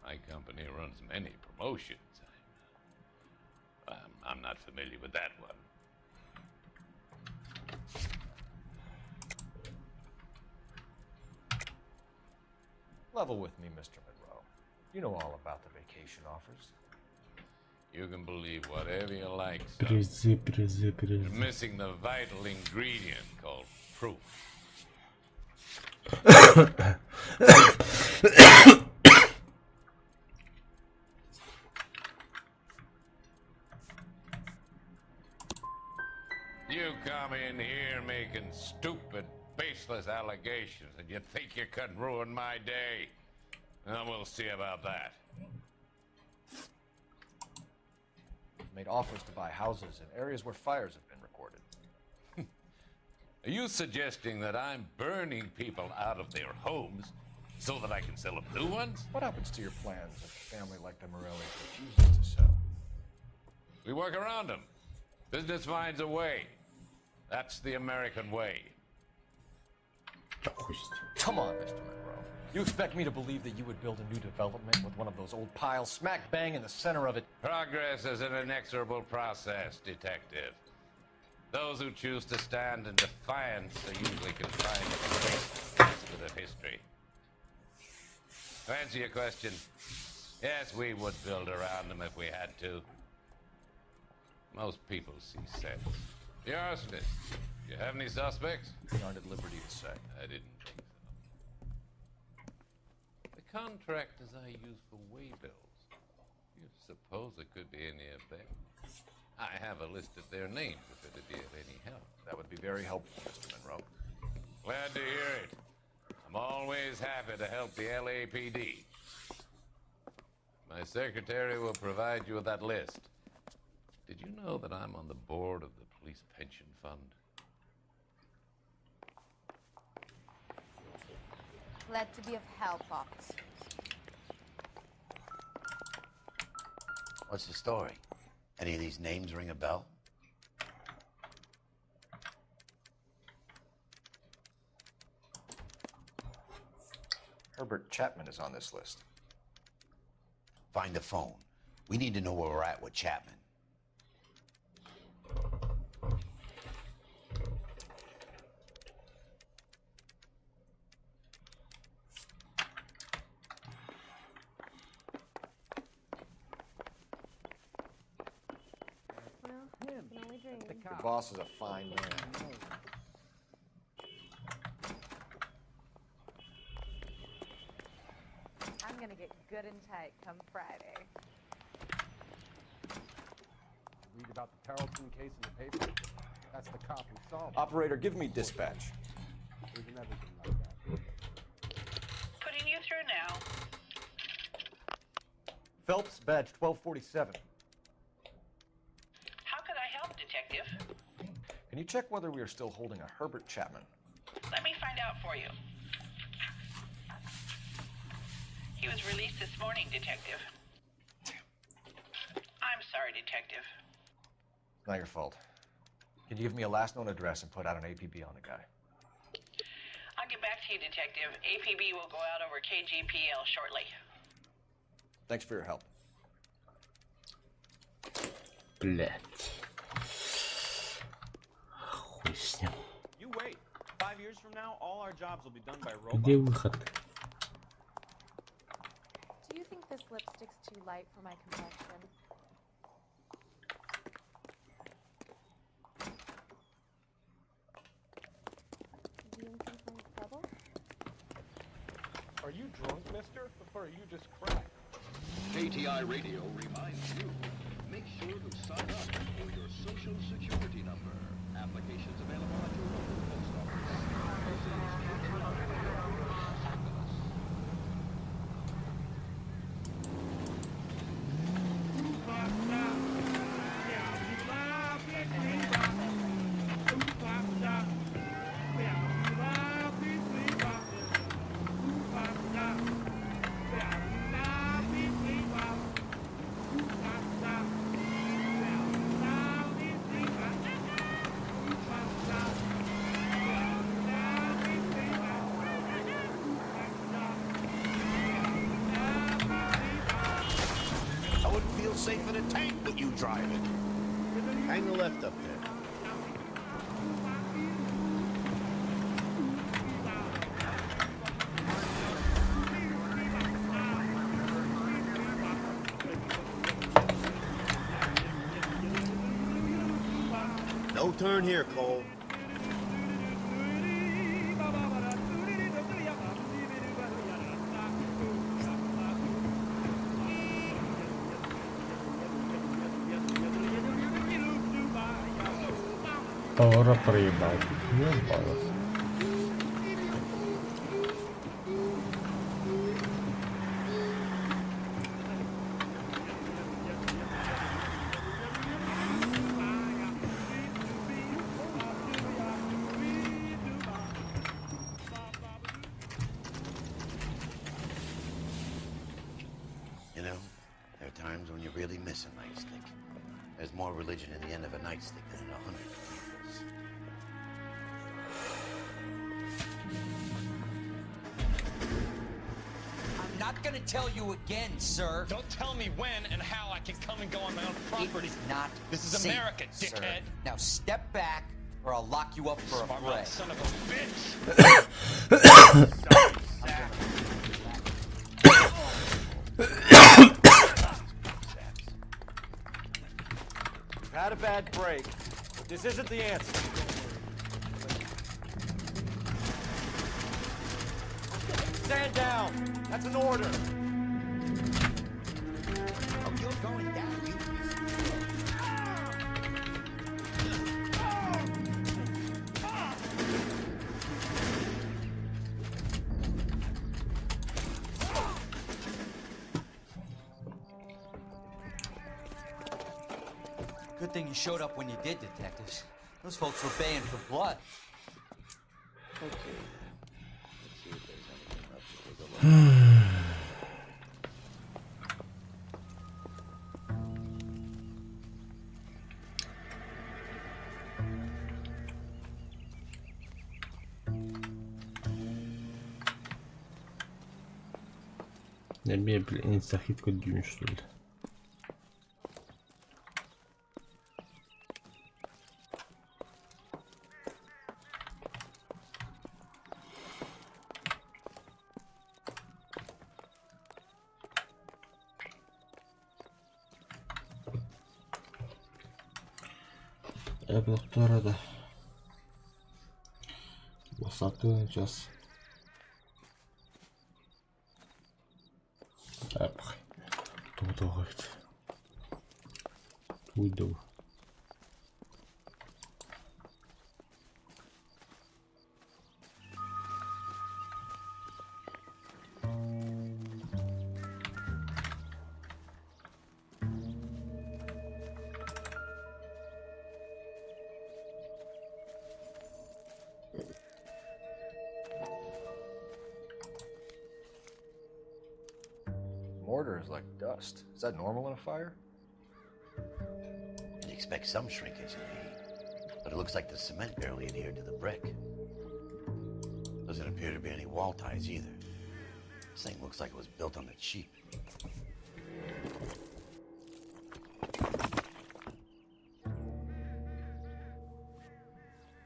My company runs many promotions. I'm not familiar with that one. Level with me, Mr. Monroe. You know all about the vacation offers. You can believe whatever you like, son. You're missing the vital ingredient called proof. You come in here making stupid, baseless allegations, and you think you could ruin my day? Well, we'll see about that. We've made offers to buy houses in areas where fires have been recorded. Are you suggesting that I'm burning people out of their homes so that I can sell them new ones? What happens to your plans if a family like the Morellis refuses to sell? We work around them. Business finds a way. That's the American way. Come on, Mr. Monroe. You expect me to believe that you would build a new development with one of those old piles smack bang in the center of it? Progress is an inexorable process, detective. Those who choose to stand in defiance are usually confined to the basket of history. To answer your question, yes, we would build around them if we had to. Most people see sense. The arsonist. You have any suspects? We aren't at liberty to say. I didn't think so. The contractors I use for waybills. You suppose it could be any of them? I have a list of their names if it'd be of any help. That would be very helpful, Mr. Monroe. Glad to hear it. I'm always happy to help the LAPD. My secretary will provide you with that list. Did you know that I'm on the board of the Police Pension Fund? Glad to be of help, officers. What's the story? Any of these names ring a bell? Herbert Chapman is on this list. Find the phone. We need to know where we're at with Chapman. Your boss is a fine man. I'm gonna get good and tight come Friday. Read about the Tarleton case in the paper. That's the cop who solved it. Operator, give me dispatch. Isn't everything like that? Putting you through now. Phelps, badge 1247. How could I help, Detective? Can you check whether we are still holding a Herbert Chapman? Let me find out for you. He was released this morning, Detective. I'm sorry, Detective. Not your fault. Can you give me a last known address and put out an APB on the guy? I'll get back to you, Detective. APB will go out over KGPL shortly. Thanks for your help. Блять. Хуй с ним. You wait. 5 years from now, all our jobs will be done by Где robots. выход? Do you think this lipstick's too light for my complexion? Do you think I'm in trouble? Are you drunk, mister? Or are you just cracked? KTI Radio reminds you, make sure to sign up for your social security number. Applications available at your local post office. This is KTI Radio, Los Angeles. I wouldn't feel safe in a tank with you driving. Hang the left up there. No turn here, Cole. Повара проебал. Ебало. You know, there are times when you really miss a nightstick. There's more religion in the end of a nightstick than in 100 cathedrals. I'm not gonna tell you again, sir. Don't tell me when and how I can come and go on my own property. It is not This is safe, America, sir. dickhead. Now step back, or I'll lock you up for a Smart fray. mouth son of a bitch. You've had a bad break, but this isn't the answer. Stand down. That's an order. Oh, you're going down, you Good thing you showed up when you did, detectives. Those folks were baying for blood. Okay. Let's see if there's anything left to take a look at. Не бей, блин, инстахитку дюйм, что ли? Doktora da boşalttığın час. Après, tout direct. Uydu. Mortar is like dust. Is that normal in a fire? You'd expect some shrinkage in the heat, but it looks like the cement barely adhered to the brick. Doesn't appear to be any wall ties either. This thing looks like it was built on the cheap.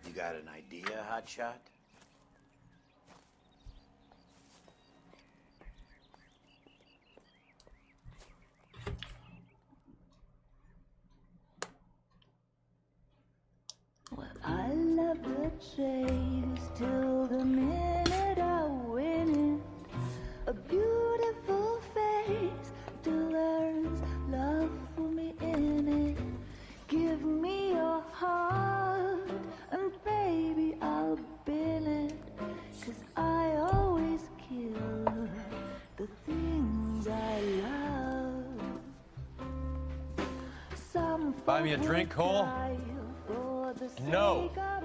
You got an idea, Hotshot? I love the chase till the minute I win it. A beautiful face till there's love for me in it. Give me your heart and baby I'll bin it. 'Cause I always kill the things I love. Some Buy me a drink, Cole? for the No. sake of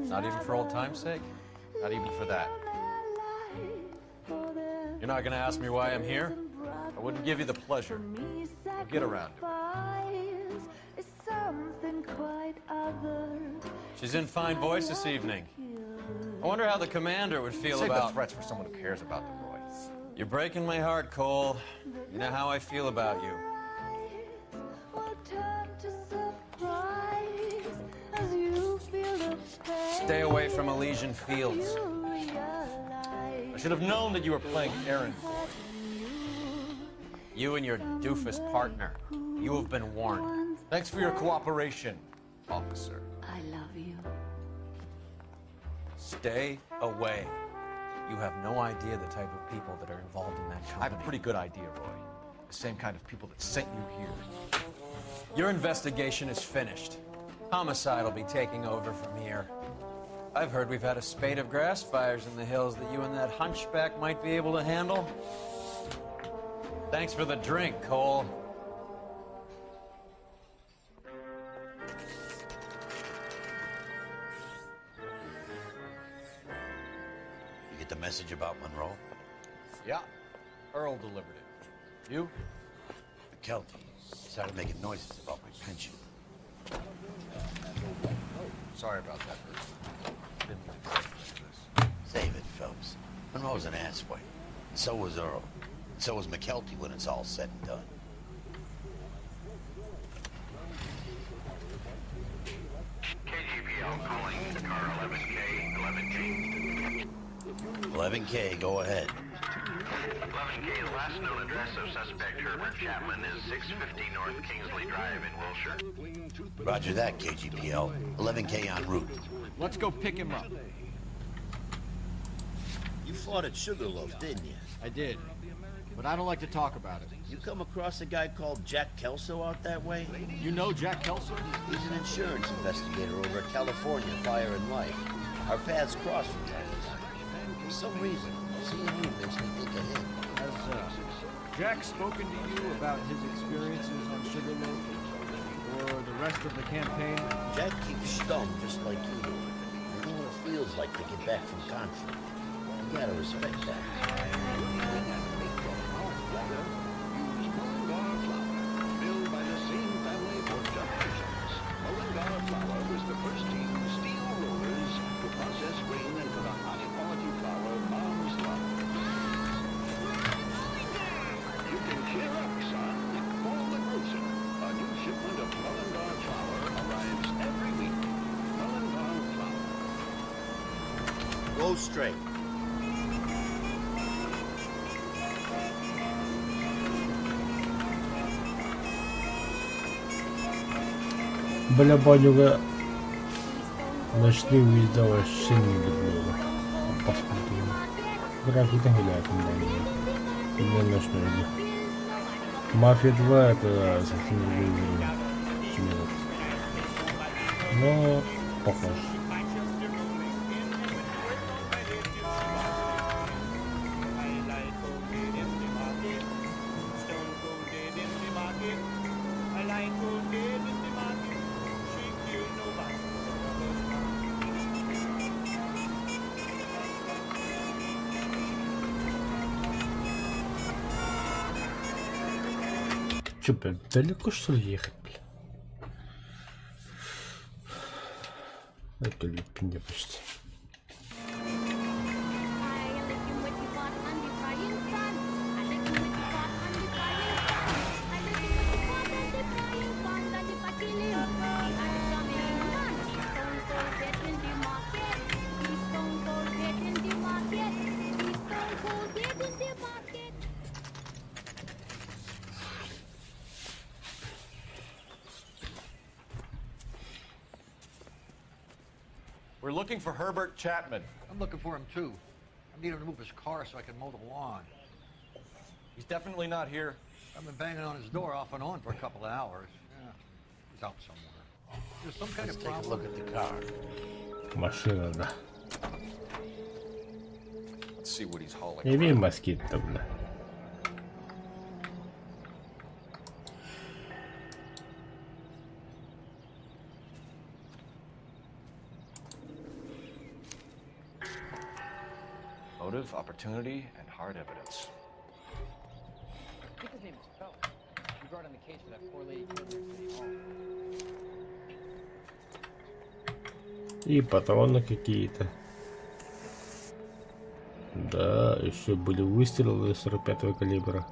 Not even for old time's sake? Not even for that. You're not gonna ask me why I'm here? I wouldn't give you the pleasure. I'll get around to it. is something quite other. She's in fine voice this evening. I wonder how the commander would feel Save the about... threats for someone who cares about the Roy. You're breaking my heart, Cole. You know how I feel about you. Will turn to surprise as you feel the pain. Stay away from Elysian Fields. You realize I should have known that you were playing errand boy. You and your doofus partner. You have been warned. Thanks for your cooperation, officer. I love you. Stay away. You have no idea the type of people that are involved in that company. I have a pretty good idea, Roy. The same kind of people that sent you here. Your investigation is finished. Homicide will be taking over from here. I've heard we've had a spate of grass fires in the hills that you and that hunchback might be able to handle. Thanks for the drink, Cole. You get the message about Monroe? Yeah, Earl delivered it. You? McKelty started making noises about my pension. Sorry about that, Didn't mean to say this. Save it, Phelps. Monroe's an asswipe. And so was Earl. And so was McKelty when it's all said and done. KGPL calling to car 11K, 11K. 11K, go ahead. 11K, the last known address of suspect Herbert Chapman is 650 North Kingsley Drive in Wilshire. Roger that, KGPL. 11K en route. Let's go pick him up. You fought at Sugarloaf, didn't you? I did, but I don't like to talk about it. You come across a guy called Jack Kelso out that way? You know Jack Kelso? He's an insurance investigator over at California Fire and Life. Our paths cross from time to time. For some reason, seeing you makes me think of him. Has Jack spoken to you about his experiences on Sugarloaf or the rest of the campaign? Jack keeps stum just like you do. You know what it feels like to get back from conflict. You gotta respect that. Built by the same family for generations. Mullingar Flour was the first team steel rollers to process grain into the high-quality flour Barnes Flour. Go straight. Бля, банюга. Ночные увидел вообще не люблю. Посмотрим. Графиты гуляют на баню. Не ночной. Мафия 2 это совсем другой уровень. Но похож. Че, блядь, далеко что ли ехать, блядь? Это липенье почти. We're looking for Herbert Chapman. I'm looking for him too. I need him to move his car so I can mow the lawn. He's definitely not here. I've been banging on his door off and on for a couple of hours. Yeah, he's out somewhere. There's some kind of problem. Take a look at the car. Машина, да. Let's see what he's hauling. Не видим москит-то, бля. Motive, opportunity, and hard evidence. I think his name is Phelps. He brought in the case for that poor lady killed near City Hall. И патроны какие-то. Да, еще были выстрелы 45-го калибра.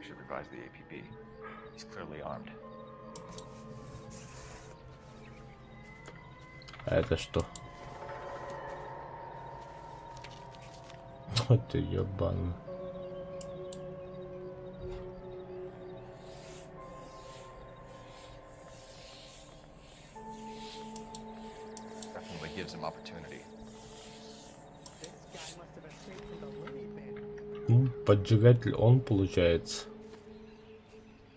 Should revise the APB. He's clearly armed. А это что? Вот ты ёбан. Definitely gives him opportunity. Ну, поджигатель он получается.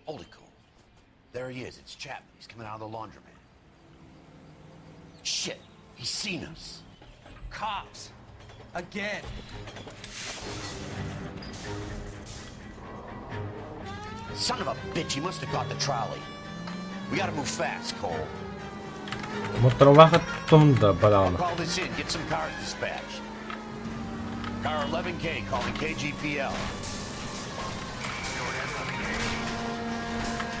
Holy cool. There he is. It's Chapman. He's coming out of the laundromat. Shit. He's seen us. Cops! Again! Son of a bitch. He must have caught the trolley. We gotta move fast, Cole. Мотроваха том да, I'll банана. call this in. Get some cars dispatched. Car 11K calling KGPL.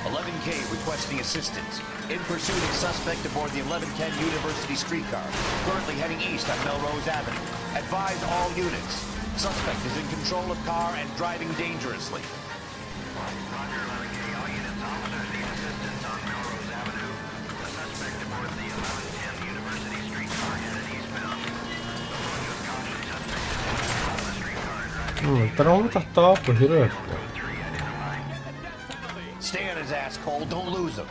11K requesting assistance. In pursuit of suspect aboard the 1110 University streetcar. Currently heading east on Melrose Avenue. Advise all units. Suspect is in control of car and driving dangerously. Roger, 11K. All units, officers need assistance on Melrose Avenue. The suspect aboard the 1110 University streetcar headed eastbound. Proceed with caution. Suspect is in control of the streetcar and driving. Травма тахта погирует. Stay on his ass, Cole. Don't lose him.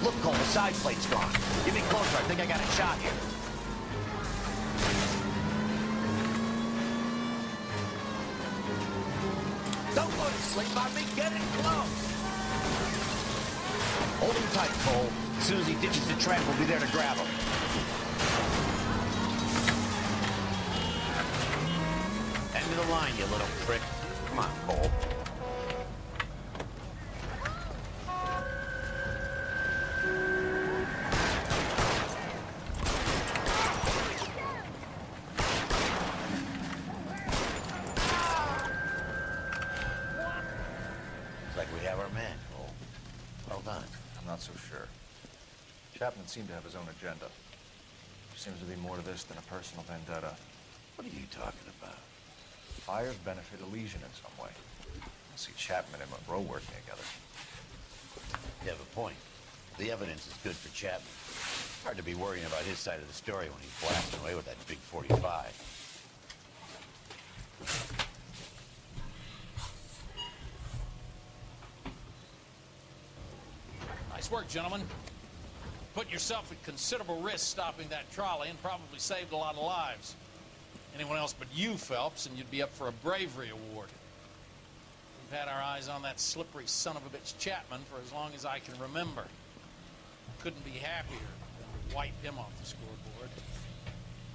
Look, Cole, the side plate's gone. Get me closer. I think I got a shot here. Don't go to sleep on me. Get it close. Hold him tight, Cole. As soon as he ditches the trap, we'll be there to grab him. End of the line, you little prick. Come on, Cole. Looks like we have our man, Cole. Well done. I'm not so sure. Chapman seemed to have his own agenda. There seems to be more to this than a personal vendetta. What are you talking about? Fires benefit Elysian in some way. I see Chapman and Monroe working together. You have a point. The evidence is good for Chapman. Hard to be worrying about his side of the story when he's blasting away with that big 45. Nice work, gentlemen. Put yourself at considerable risk stopping that trolley and probably saved a lot of lives. Anyone else but you, Phelps, and you'd be up for a bravery award. We've had our eyes on that slippery son of a bitch Chapman for as long as I can remember. Couldn't be happier than to wipe him off the scoreboard.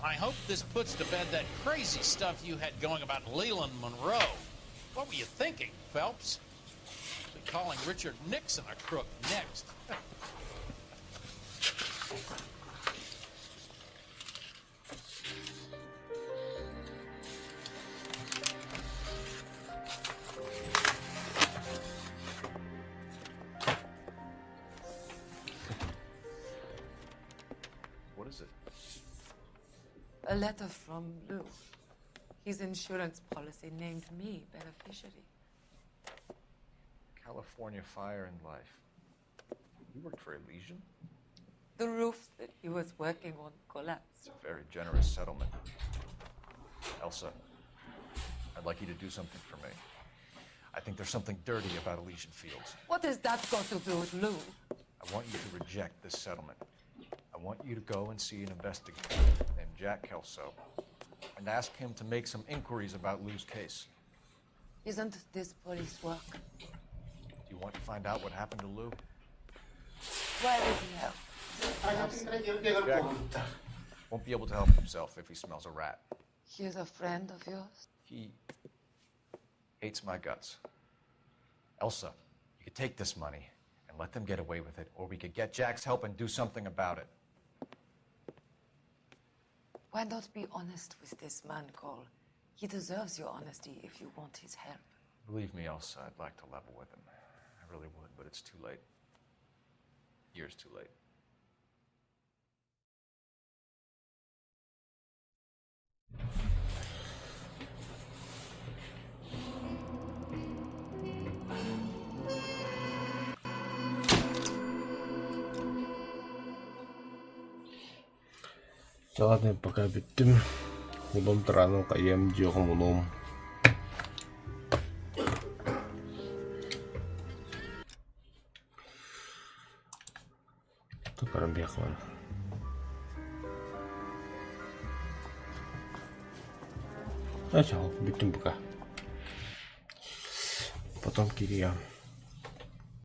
I hope this puts to bed that crazy stuff you had going about Leland Monroe. What were you thinking, Phelps? Be calling Richard Nixon a crook next. What is it? A letter from Lou. His insurance policy named me beneficiary. California Fire and Life. You worked for Elysian? The roof that he was working on collapsed. It's a very generous settlement. Elsa, I'd like you to do something for me. I think there's something dirty about Elysian Fields. What has that got to do with Lou? I want you to reject this settlement. I want you to go and see an investigator named Jack Kelso and ask him to make some inquiries about Lou's case. Isn't this police work? Do you want to find out what happened to Lou? Why would he help? Jack won't be able to help himself if he smells a rat. He's a friend of yours? He hates my guts. Elsa, you could take this money and let them get away with it, or we could get Jack's help and do something about it. Why not be honest with this man, Cole? He deserves your honesty if you want his help. Believe me, Elsa, I'd like to level with him. I really would, but it's too late. Years too late. Ладно, пока bitti. Hubam terano kayak MJ ako mulom. Ito parang biyak ko. Ah, siya, bitin buka. Потом Кирия.